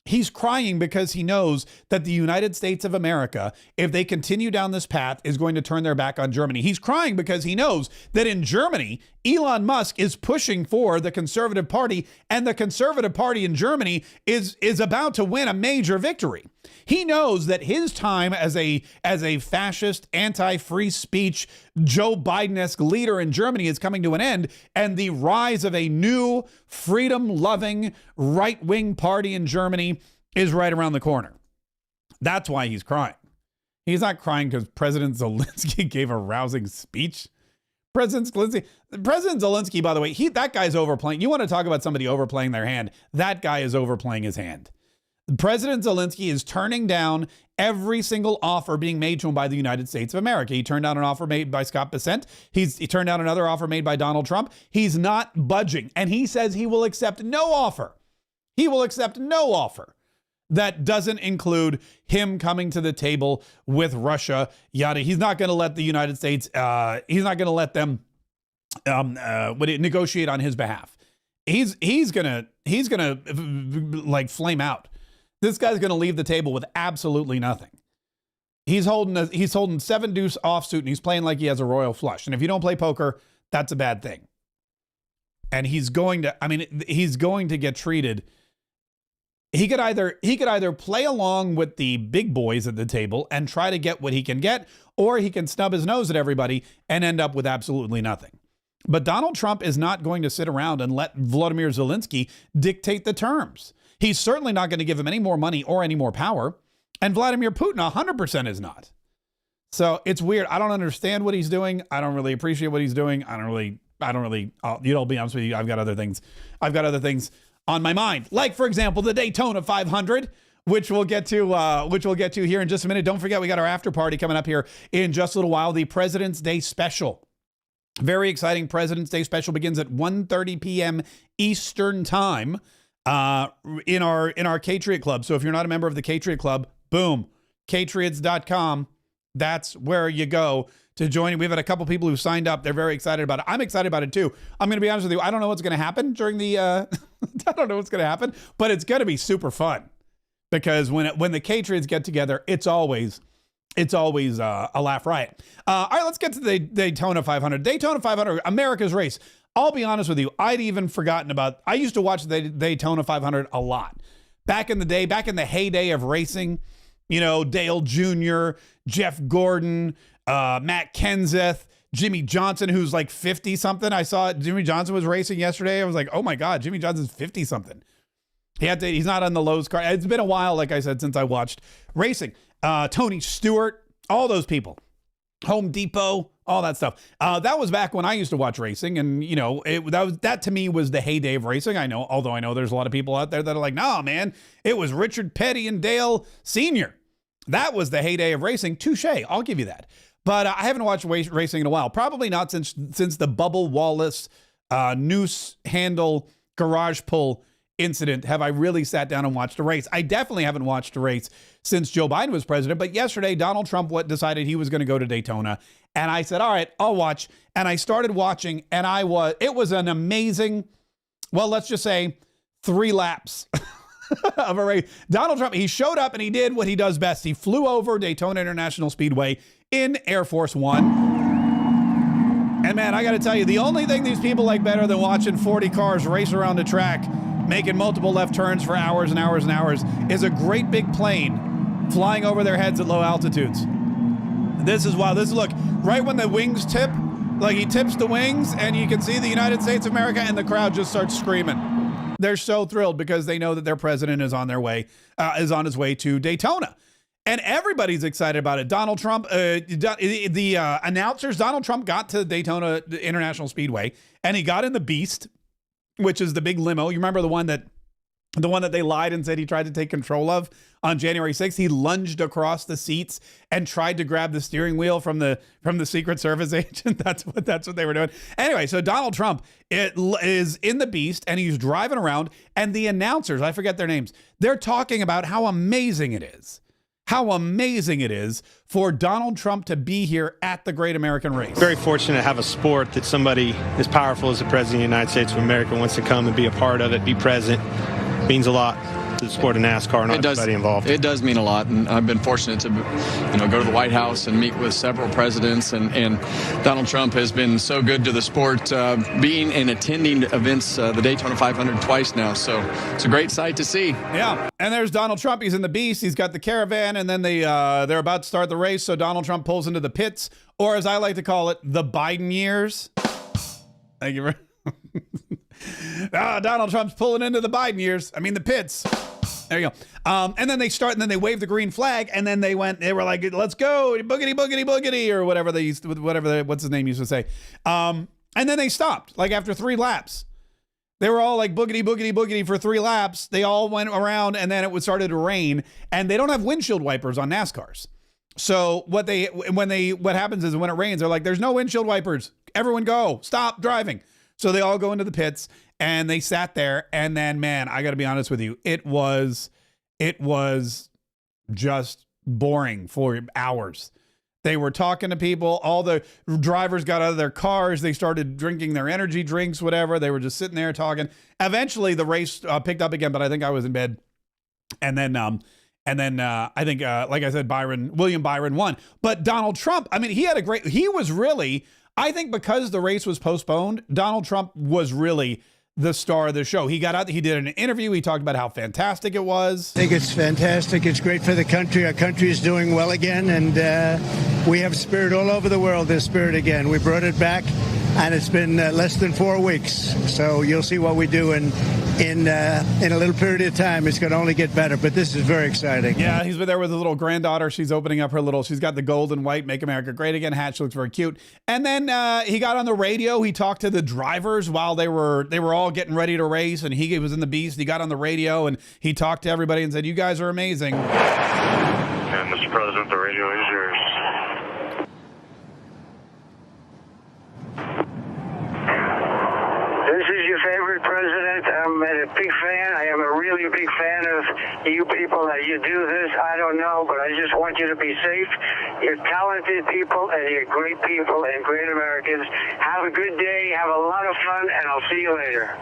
He's crying because he knows that the United States of America, if they continue down this path, is going to turn their back on Germany. He's crying because he knows that in Germany, Elon Musk is pushing for the Conservative Party, and the Conservative Party in Germany is about to win a major victory. He knows that his time as a fascist, anti-free speech, Joe Biden-esque leader in Germany is coming to an end, and the rise of a new freedom-loving right-wing party in Germany is right around the corner. That's why he's crying. He's not crying because President Zelensky gave a rousing speech. President Zelensky, by the way, that guy's overplaying. You want to talk about somebody overplaying their hand? That guy is overplaying his hand. President Zelensky is turning down every single offer being made to him by the United States of America. He turned down an offer made by Scott Bessent. He turned down another offer made by Donald Trump. He's not budging. And he says he will accept no offer. He will accept no offer that doesn't include him coming to the table with Russia, yada. He's not going to let the United States, he's not going to let them negotiate on his behalf. He's gonna like flame out. This guy's going to leave the table with absolutely nothing. He's holding 7-deuce offsuit and he's playing like he has a royal flush. And if you don't play poker, that's a bad thing. And he's going to get treated. He could either play along with the big boys at the table and try to get what he can get, or he can snub his nose at everybody and end up with absolutely nothing. But Donald Trump is not going to sit around and let Volodymyr Zelensky dictate the terms. He's certainly not going to give him any more money or any more power. And Vladimir Putin 100% is not. So it's weird. I don't understand what he's doing. I don't really appreciate what he's doing. I don't really, I'll be honest with you. I've got other things on my mind. Like, for example, the Daytona 500, which we'll get to here in just a minute. Don't forget, we got our after party coming up here in just a little while. The President's Day special. Very exciting President's Day special begins at 1:30 p.m. Eastern time. In our Katriot Club. So if you're not a member of the Katriot Club, boom, Katriots.com. That's where you go to join. We've had a couple people who signed up. They're very excited about it. I'm excited about it too. I'm going to be honest with you. I don't know what's going to happen during the, I don't know what's going to happen, but it's going to be super fun because when the Katriots get together, it's always it's always a laugh riot. All right, let's get to the Daytona 500. Daytona 500, America's race. I'll be honest with you, I'd even forgotten about. I used to watch the Daytona 500 a lot back in the day, back in the heyday of racing. You know, Dale Jr., Jeff Gordon, Matt Kenseth, Jimmy Johnson, who's like 50 something. I saw Jimmy Johnson was racing yesterday. I was like, oh my God, Jimmy Johnson's 50 something. He's not on the Lowe's car. It's been a while, like I said, since I watched racing. Tony Stewart, all those people. Home Depot, all that stuff. That was back when I used to watch racing, and you know, that to me was the heyday of racing. Although I know there's a lot of people out there that are like, nah, man, it was Richard Petty and Dale Sr. That was the heyday of racing. Touche, I'll give you that. But I haven't watched racing in a while. Probably not since the Bubba Wallace noose handle garage pull incident have I really sat down and watched a race. I definitely haven't watched a race since Joe Biden was president. But yesterday, Donald Trump decided he was going to go to Daytona. And I said, all right, I'll watch. And I started watching, and it was an amazing, well, let's just say 3 laps of a race. Donald Trump, he showed up and he did what he does best. He flew over Daytona International Speedway in Air Force One. And man, I got to tell you, the only thing these people like better than watching 40 cars race around the track, making multiple left turns for hours and hours and hours, is a great big plane flying over their heads at low altitudes. This is wild. Look, right when the wings tip, like he tips the wings and you can see the United States of America and the crowd just starts screaming. They're so thrilled because they know that their president is on his way to Daytona. And everybody's excited about it. Donald Trump, the announcers, Donald Trump got to Daytona International Speedway and he got in the Beast, which is the big limo. You remember the one that they lied and said he tried to take control of on January 6th? He lunged across the seats and tried to grab the steering wheel from the Secret Service agent. That's what they were doing. Anyway, so Donald Trump is in the Beast and he's driving around, and the announcers, I forget their names, they're talking about how amazing it is. How amazing it is for Donald Trump to be here at the Great American Race. Very fortunate to have a sport that somebody as powerful as the President of the United States of America wants to come and be a part of it, be present. Means a lot to the sport of NASCAR and everybody involved. It does mean a lot, and I've been fortunate to, go to the White House and meet with several presidents, and Donald Trump has been so good to the sport, being and attending events, the Daytona 500 twice now, so it's a great sight to see. Yeah, and there's Donald Trump. He's in the Beast. He's got the Caravan, and then they're about to start the race, so Donald Trump pulls into the pits, or as I like to call it, the Biden years. Thank you very Donald Trump's pulling into the Biden years. I mean, the pits. There you go. And then they start, and then they wave the green flag, and then they were like, let's go, boogity, boogity, boogity, or whatever what's his name used to say. And then they stopped, like after 3 laps. They were all like boogity, boogity, boogity for 3 laps. They all went around, and then it started to rain, and they don't have windshield wipers on NASCARs. So what happens is when it rains, they're like, there's no windshield wipers. Everyone go, stop driving. So they all go into the pits, and they sat there, and then, man, I got to be honest with you, it was just boring for hours. They were talking to people. All the drivers got out of their cars. They started drinking their energy drinks, whatever. They were just sitting there talking. Eventually, the race picked up again, but I think I was in bed. And then I think, like I said, William Byron won. But Donald Trump, I mean, he was really, I think because the race was postponed, Donald Trump was really the star of the show. He got out, he did an interview. He talked about how fantastic it was. I think it's fantastic. It's great for the country. Our country is doing well again, and we have spirit all over the world. There's spirit again. We brought it back, and it's been less than 4 weeks. So you'll see what we do in a little period of time. It's going to only get better, but this is very exciting. Yeah, he's been there with his little granddaughter. She's opening up she's got the gold and white Make America Great Again hat. She looks very cute. And then he got on the radio. He talked to the drivers while they were all getting ready to race, and he was in the Beast. He got on the radio and he talked to everybody and said, "You guys are amazing." And Mr. President, the radio is yours. This is your favorite president. I'm a big fan. I am a really big fan of you people that you do this. I don't know, but I just want you to be safe. You're talented people, and you're great people and great Americans. Have a good day. Have a lot of fun, and I'll see you later.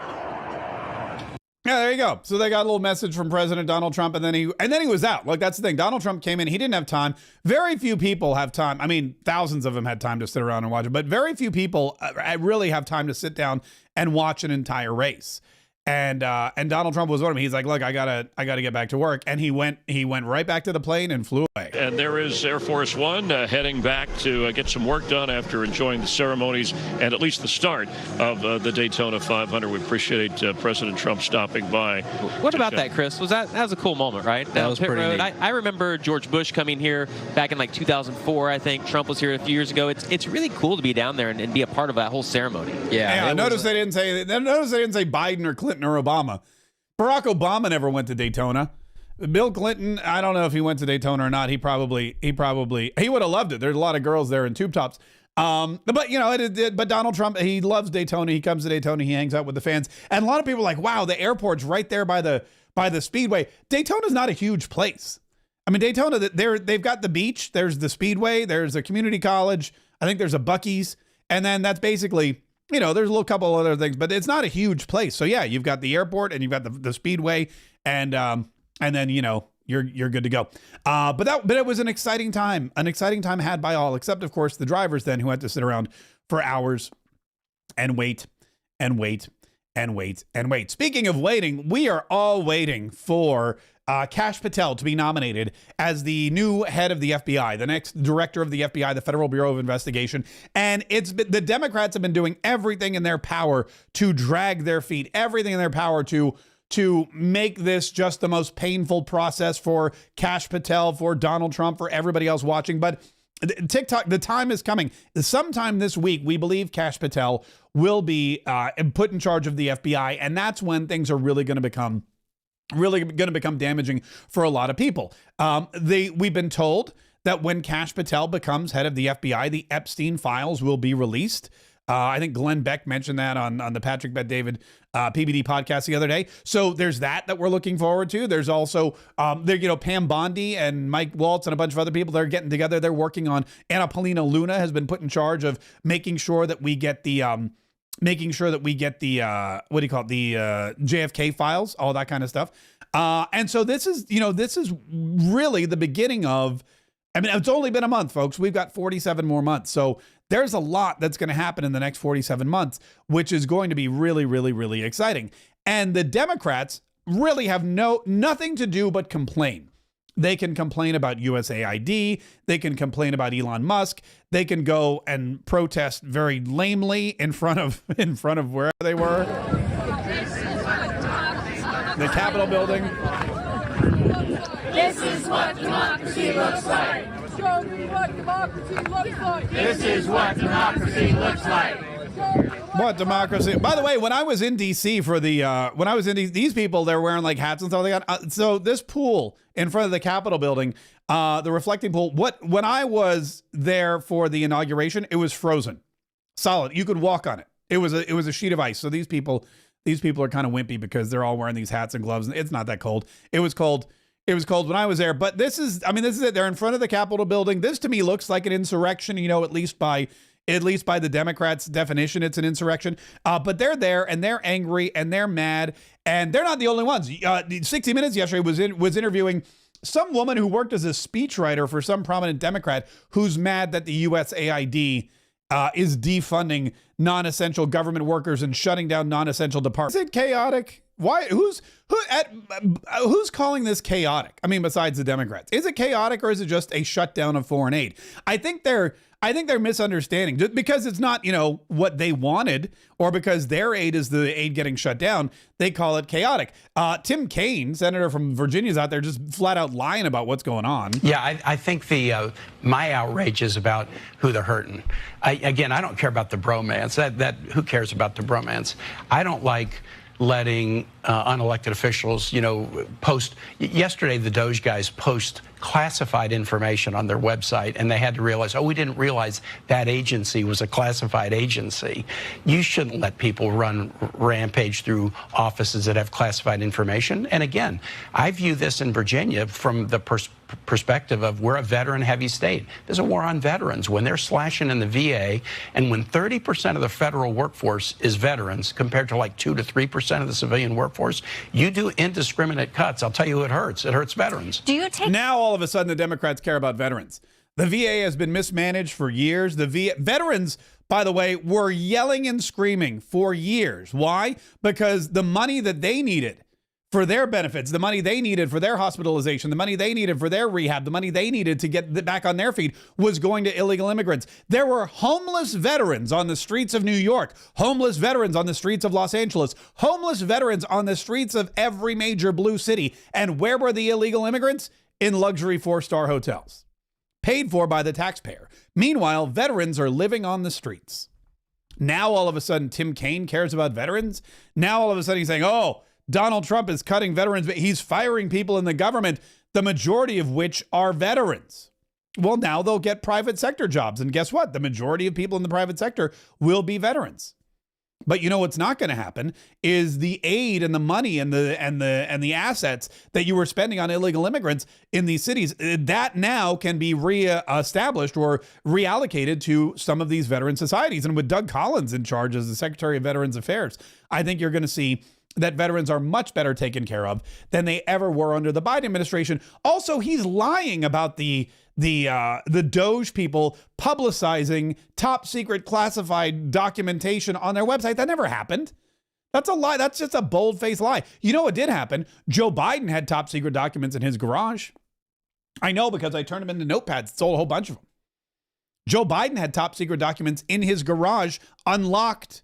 Yeah, there you go. So they got a little message from President Donald Trump, and then he was out. Like, that's the thing. Donald Trump came in. He didn't have time. Very few people have time. I mean, thousands of them had time to sit around and watch it, but very few people really have time to sit down and watch an entire race. And Donald Trump was one of them. He's like, look, I gotta get back to work. And he went right back to the plane and flew away. And there is Air Force One heading back to get some work done after enjoying the ceremonies and at least the start of the Daytona 500. We appreciate President Trump stopping by. What about that, Chris? That was a cool moment, right? That was pit pretty road. neat. I remember George Bush coming here back in like 2004, I think. Trump was here a few years ago. It's really cool to be down there and be a part of that whole ceremony. Yeah. Notice they didn't say Biden or Clinton or Obama. Barack Obama never went to Daytona. Bill Clinton, I don't know if he went to Daytona or not. He probably would have loved it. There's a lot of girls there in tube tops. But but Donald Trump, he loves Daytona. He comes to Daytona. He hangs out with the fans. And a lot of people are like, wow, the airport's right there by the speedway. Daytona's not a huge place. I mean, Daytona, they've got the beach. There's the speedway. There's a community college. I think there's a Buc-ee's. And then that's basically, there's a little couple other things, but it's not a huge place. So yeah, you've got the airport and you've got the speedway, and then you're good to go. But it was an exciting time had by all, except of course the drivers then, who had to sit around for hours and wait and wait and wait and wait. Speaking of waiting, we are all waiting for Kash Patel to be nominated as the new head of the FBI, the next director of the FBI, the Federal Bureau of Investigation. And the Democrats have been doing everything in their power to drag their feet, everything in their power to make this just the most painful process for Kash Patel, for Donald Trump, for everybody else watching. But TikTok, the time is coming. Sometime this week, we believe Kash Patel will be put in charge of the FBI, and that's when things are really going to become damaging for a lot of people. We've been told that when Kash Patel becomes head of the FBI, the Epstein files will be released. I think Glenn Beck mentioned that on the Patrick Bet-David PBD podcast the other day. So there's that we're looking forward to. There's also Pam Bondi and Mike Waltz and a bunch of other people that are getting together. They're working on. Anna Paulina Luna has been put in charge of making sure that we get the JFK files, all that kind of stuff. And so this is really the beginning of, it's only been a month, folks. We've got 47 more months. So there's a lot that's going to happen in the next 47 months, which is going to be really, really, really exciting. And the Democrats really have nothing to do but complain. They can complain about USAID. They can complain about Elon Musk. They can go and protest very lamely in front of where they were. The Capitol building. This is what democracy looks like. Show me what democracy looks like. This is what democracy looks like. What democracy? By the way, when I was in DC these people, they're wearing like hats and stuff like that. So this pool in front of the Capitol building, the reflecting pool, when I was there for the inauguration, it was frozen, solid. You could walk on it. It was a sheet of ice. So these people are kind of wimpy because they're all wearing these hats and gloves. And it's not that cold. It was cold. It was cold when I was there. But this is it. They're in front of the Capitol building. This to me looks like an insurrection. at least by the Democrats' definition, it's an insurrection. But they're there and they're angry and they're mad, and they're not the only ones. 60 Minutes yesterday was interviewing some woman who worked as a speechwriter for some prominent Democrat who's mad that the USAID is defunding non-essential government workers and shutting down non-essential departments. Is it chaotic? Why? Who's calling this chaotic? Besides the Democrats, is it chaotic or is it just a shutdown of foreign aid? I think they're misunderstanding, just because it's not, what they wanted, or because their aid is the aid getting shut down. They call it chaotic. Tim Kaine, senator from Virginia, is out there just flat out lying about what's going on. Yeah, I think my outrage is about who they're hurting. I don't care about the bromance. Who cares about the bromance? I don't like letting unelected officials, post. Yesterday, the Doge guys post classified information on their website, and they had to realize, we didn't realize that agency was a classified agency. You shouldn't let people run rampage through offices that have classified information. And again, I view this in Virginia from the perspective of we're a veteran-heavy state. There's a war on veterans. When they're slashing in the VA, and when 30% of the federal workforce is veterans, compared to like 2 to 3% of the civilian workforce, workforce. You do indiscriminate cuts. I'll tell you, it hurts. It hurts veterans. Do you take now all of a sudden the Democrats care about veterans? The VA has been mismanaged for years. The veterans, by the way, were yelling and screaming for years. Why? Because the money that they needed for their benefits, the money they needed for their hospitalization, the money they needed for their rehab, the money they needed to get back on their feet was going to illegal immigrants. There were homeless veterans on the streets of New York, homeless veterans on the streets of Los Angeles, homeless veterans on the streets of every major blue city. And where were the illegal immigrants? In luxury 4-star hotels, paid for by the taxpayer. Meanwhile, veterans are living on the streets. Now, all of a sudden, Tim Kaine cares about veterans. Now, all of a sudden, he's saying, oh, Donald Trump is cutting veterans, but he's firing people in the government, the majority of which are veterans. Well, now they'll get private sector jobs. And guess what? The majority of people in the private sector will be veterans. But you know what's not going to happen is the aid and the money and the assets that you were spending on illegal immigrants in these cities, that now can be reestablished or reallocated to some of these veteran societies. And with Doug Collins in charge as the Secretary of Veterans Affairs, I think you're going to see that veterans are much better taken care of than they ever were under the Biden administration. Also, he's lying about the Doge people publicizing top secret classified documentation on their website. That never happened. That's a lie. That's just a bold-faced lie. You know what did happen? Joe Biden had top secret documents in his garage. I know because I turned them into notepads, sold a whole bunch of them. Joe Biden had top secret documents in his garage, unlocked,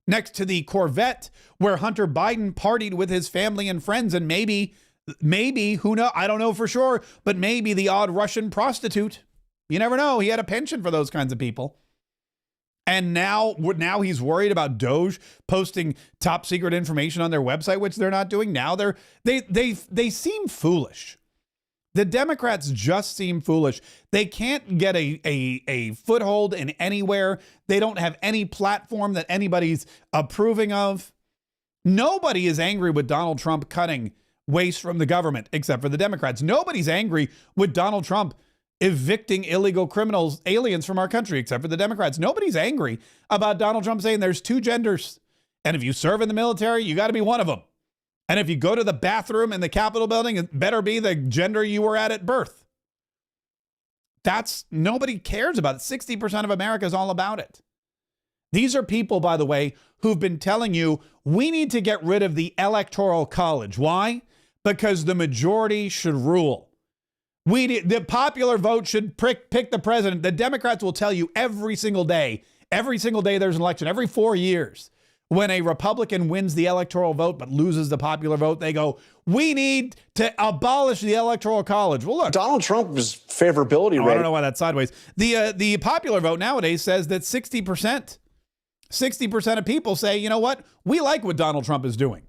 next to the Corvette where Hunter Biden partied with his family and friends, and maybe, who knows? I don't know for sure, but maybe the odd Russian prostitute. You never know. He had a penchant for those kinds of people. And now he's worried about Doge posting top secret information on their website, which they're not doing now. They seem foolish. The Democrats just seem foolish. They can't get a foothold in anywhere. They don't have any platform that anybody's approving of. Nobody is angry with Donald Trump cutting waste from the government, except for the Democrats. Nobody's angry with Donald Trump evicting illegal criminals, aliens from our country, except for the Democrats. Nobody's angry about Donald Trump saying there's two genders. And if you serve in the military, you got to be one of them. And if you go to the bathroom in the Capitol building, it better be the gender you were at birth. Nobody cares about it. 60% of America is all about it. These are people, by the way, who've been telling you, we need to get rid of the Electoral College. Why? Because the majority should rule. The popular vote should pick the president. The Democrats will tell you every single day there's an election, every 4 years. When a Republican wins the electoral vote but loses the popular vote, they go, we need to abolish the Electoral College. Well, look. Donald Trump's favorability rate. I don't know why that's sideways. The popular vote nowadays says that 60% of people say, you know what? We like what Donald Trump is doing.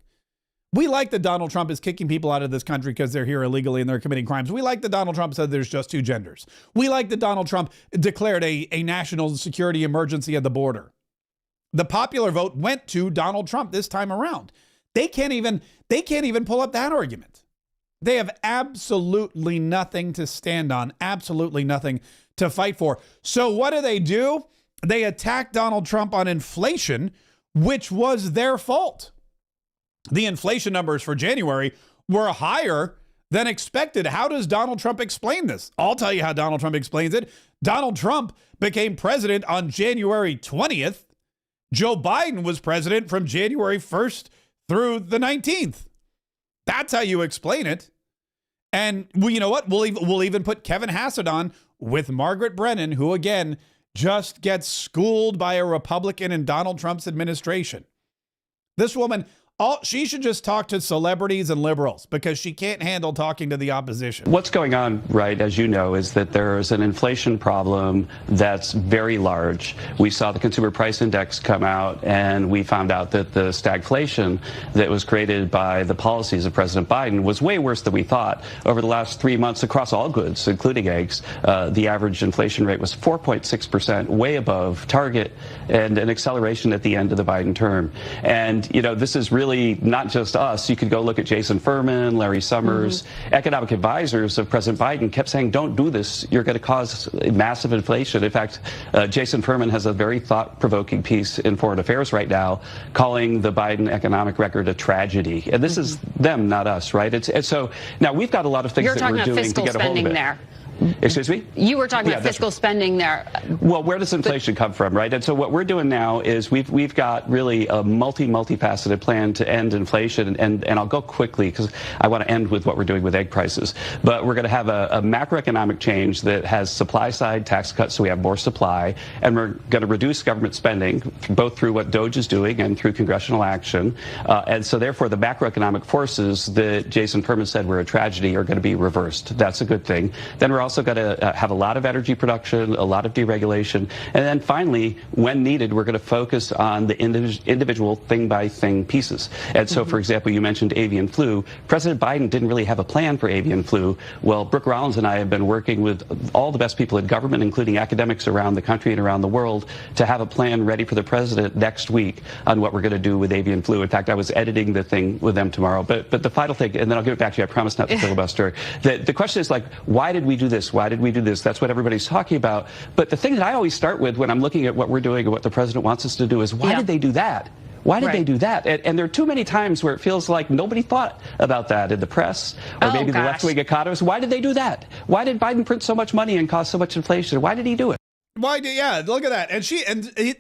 We like that Donald Trump is kicking people out of this country because they're here illegally and they're committing crimes. We like that Donald Trump said there's just two genders. We like that Donald Trump declared a national security emergency at the border. The popular vote went to Donald Trump this time around. They can't even pull up that argument. They have absolutely nothing to stand on, absolutely nothing to fight for. So what do? They attack Donald Trump on inflation, which was their fault. The inflation numbers for January were higher than expected. How does Donald Trump explain this? I'll tell you how Donald Trump explains it. Donald Trump became president on January 20th. Joe Biden was president from January 1st through the 19th. That's how you explain it. And well, you know what? We'll even put Kevin Hassett on with Margaret Brennan, who again just gets schooled by a Republican in Donald Trump's administration. This woman, she should just talk to celebrities and liberals because she can't handle talking to the opposition. What's going on, right, as you know, is that there is an inflation problem that's very large. We saw the consumer price index come out, and we found out that the stagflation that was created by the policies of President Biden was way worse than we thought. Over the last 3 months across all goods, including eggs, the average inflation rate was 4.6%, way above target, and an acceleration at the end of the Biden term. And, you know, this is really really not just us. You could go look at Jason Furman, Larry Summers, economic advisors of President Biden kept saying, don't do this. You're going to cause massive inflation. In fact, Jason Furman has a very thought-provoking piece in Foreign Affairs right now calling the Biden economic record a tragedy. And this is them, not us, right? And so now we've got a lot of things that we're doing to get a hold of it. There. Excuse me? You were talking about fiscal spending there. Well, where does inflation come from, right? And so what we're doing now is we've got really a multifaceted plan to end inflation. And I'll go quickly because I want to end with what we're doing with egg prices. But we're going to have a macroeconomic change that has supply-side tax cuts so we have more supply. And we're going to reduce government spending, both through what DOGE is doing and through congressional action. And so therefore, the macroeconomic forces that Jason Furman said were a tragedy are going to be reversed. That's a good thing. Then we're also going to have a lot of energy production, a lot of deregulation, and then finally, when needed, we're going to focus on the individual thing-by-thing pieces. And so, for example, you mentioned avian flu. President Biden didn't really have a plan for avian flu. Well, Brooke Rollins and I have been working with all the best people in government, including academics around the country and around the world, to have a plan ready for the president next week on what we're going to do with avian flu. In fact, I was editing the thing with them tomorrow. But the final thing, and then I'll give it back to you, I promise not to filibuster. The question is, like, why did we do this? Why did we do this? That's what everybody's talking about. But the thing that I always start with when I'm looking at what we're doing and what the president wants us to do is, why did they do that? Why did they do that? And there are too many times where it feels like nobody thought about that in the press or maybe the left-wing economists. Why did they do that? Why did Biden print so much money and cause so much inflation? Why did he do it? Why? Yeah, look at that.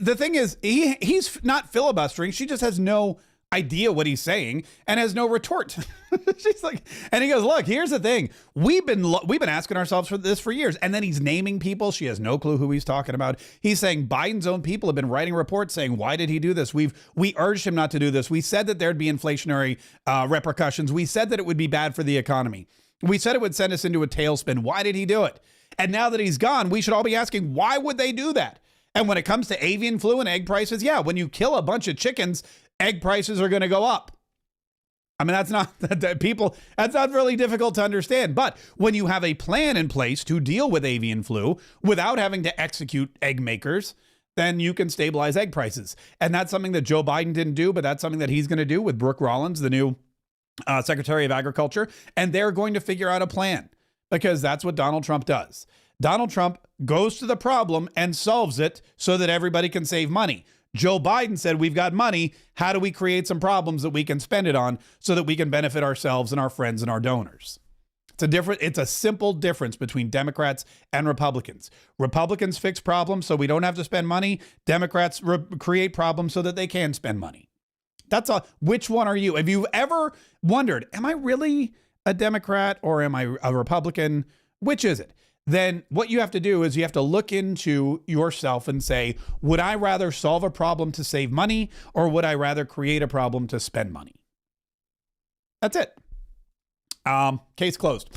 The thing is, he's not filibustering. She just has no idea what he's saying and has no retort. She's like, and he goes, look, here's the thing. We've been asking ourselves for this for years. And then he's naming people. She has no clue who he's talking about. He's saying Biden's own people have been writing reports saying, why did he do this? We urged him not to do this. We said that there'd be inflationary repercussions. We said that it would be bad for the economy. We said it would send us into a tailspin. Why did he do it? And now that he's gone, we should all be asking, why would they do that? And when it comes to avian flu and egg prices, yeah, when you kill a bunch of chickens, egg prices are going to go up. I mean, that's not really difficult to understand. But when you have a plan in place to deal with avian flu without having to execute egg makers, then you can stabilize egg prices. And that's something that Joe Biden didn't do, but that's something that he's going to do with Brooke Rollins, the new Secretary of Agriculture. And they're going to figure out a plan because that's what Donald Trump does. Donald Trump goes to the problem and solves it so that everybody can save money. Joe Biden said, we've got money. How do we create some problems that we can spend it on so that we can benefit ourselves and our friends and our donors? It's a simple difference between Democrats and Republicans. Republicans fix problems so we don't have to spend money. Democrats create problems so that they can spend money. That's all. Which one are you? Have you ever wondered, am I really a Democrat or am I a Republican? Which is it? Then what you have to do is you have to look into yourself and say, would I rather solve a problem to save money or would I rather create a problem to spend money? That's it. Case closed.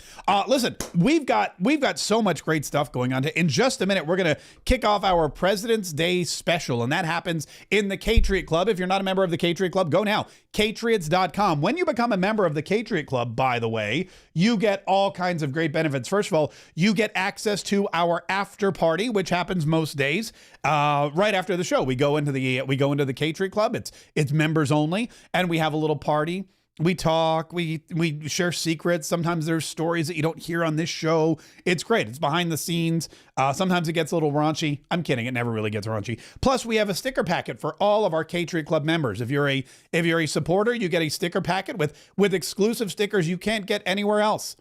Listen, we've got so much great stuff going on. In just a minute, we're going to kick off our President's Day special, and that happens in the Katriot Club. If you're not a member of the Katriot Club, go now, Katriots.com. When you become a member of the Katriot Club, by the way, you get all kinds of great benefits. First of all, you get access to our after party, which happens most days, right after the show. We go into the Katriot Club. It's members only, and we have a little party. We talk, we share secrets. Sometimes there's stories that you don't hear on this show. It's great. It's behind the scenes. Sometimes it gets a little raunchy. I'm kidding. It never really gets raunchy. Plus, we have a sticker packet for all of our Katriot Club members. If you're a supporter, you get a sticker packet with exclusive stickers you can't get anywhere else.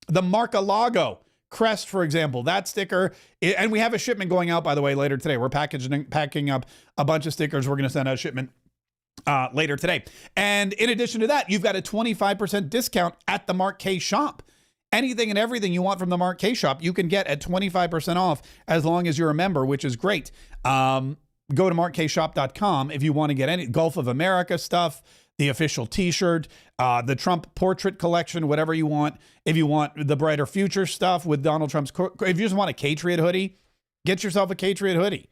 The Mar-a-Lago crest, for example, that sticker, and we have a shipment going out, by the way, later today. We're packing up a bunch of stickers. We're going to send out a shipment later today. And in addition to that, you've got a 25% discount at the Mark Kaye shop. Anything and everything you want from the Mark Kaye shop, you can get at 25% off as long as you're a member, which is great. Go to markkaye.shop.com if you want to get any Gulf of America stuff, the official t-shirt, the Trump portrait collection, whatever you want. If you want the Brighter Future stuff with Donald Trump's, if you just want a Katriot hoodie, get yourself a Katriot hoodie.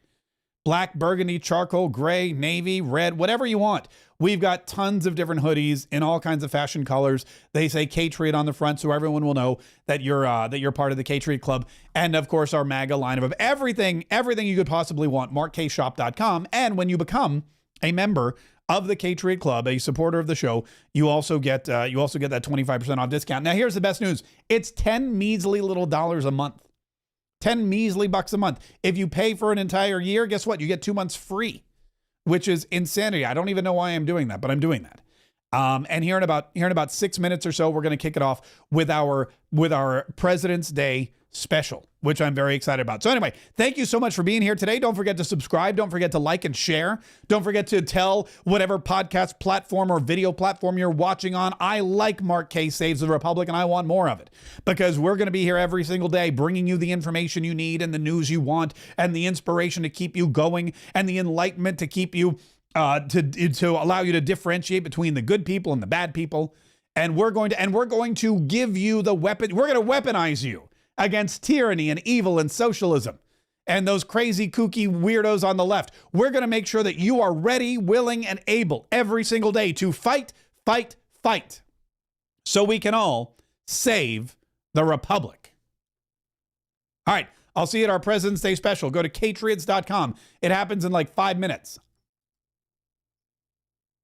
Black, burgundy, charcoal, gray, navy, red, whatever you want. We've got tons of different hoodies in all kinds of fashion colors. They say Katriot on the front, so everyone will know that you're part of the Katriot Club. And of course, our MAGA lineup of everything you could possibly want. MarkKayeShop.com. And when you become a member of the Patriot Club, a supporter of the show, you also get that 25% off discount. Now, here's the best news. It's 10 measly little dollars a month. 10 measly bucks a month. If you pay for an entire year, guess what? You get 2 months free, which is insanity. I don't even know why I'm doing that, but I'm doing that. And here in about 6 minutes or so, we're going to kick it off with our President's Day special, which I'm very excited about. So anyway, thank you so much for being here today. Don't forget to subscribe. Don't forget to like and share. Don't forget to tell whatever podcast platform or video platform you're watching on, I like Mark Kaye Saves the Republic, and I want more of it, because we're going to be here every single day bringing you the information you need and the news you want and the inspiration to keep you going and the enlightenment to keep you to allow you to differentiate between the good people and the bad people. And we're going to give you the weapon. We're going to weaponize you against tyranny and evil and socialism and those crazy, kooky weirdos on the left. We're going to make sure that you are ready, willing, and able every single day to fight, fight, fight, so we can all save the Republic. All right, I'll see you at our President's Day special. Go to Katriots.com. It happens in like 5 minutes.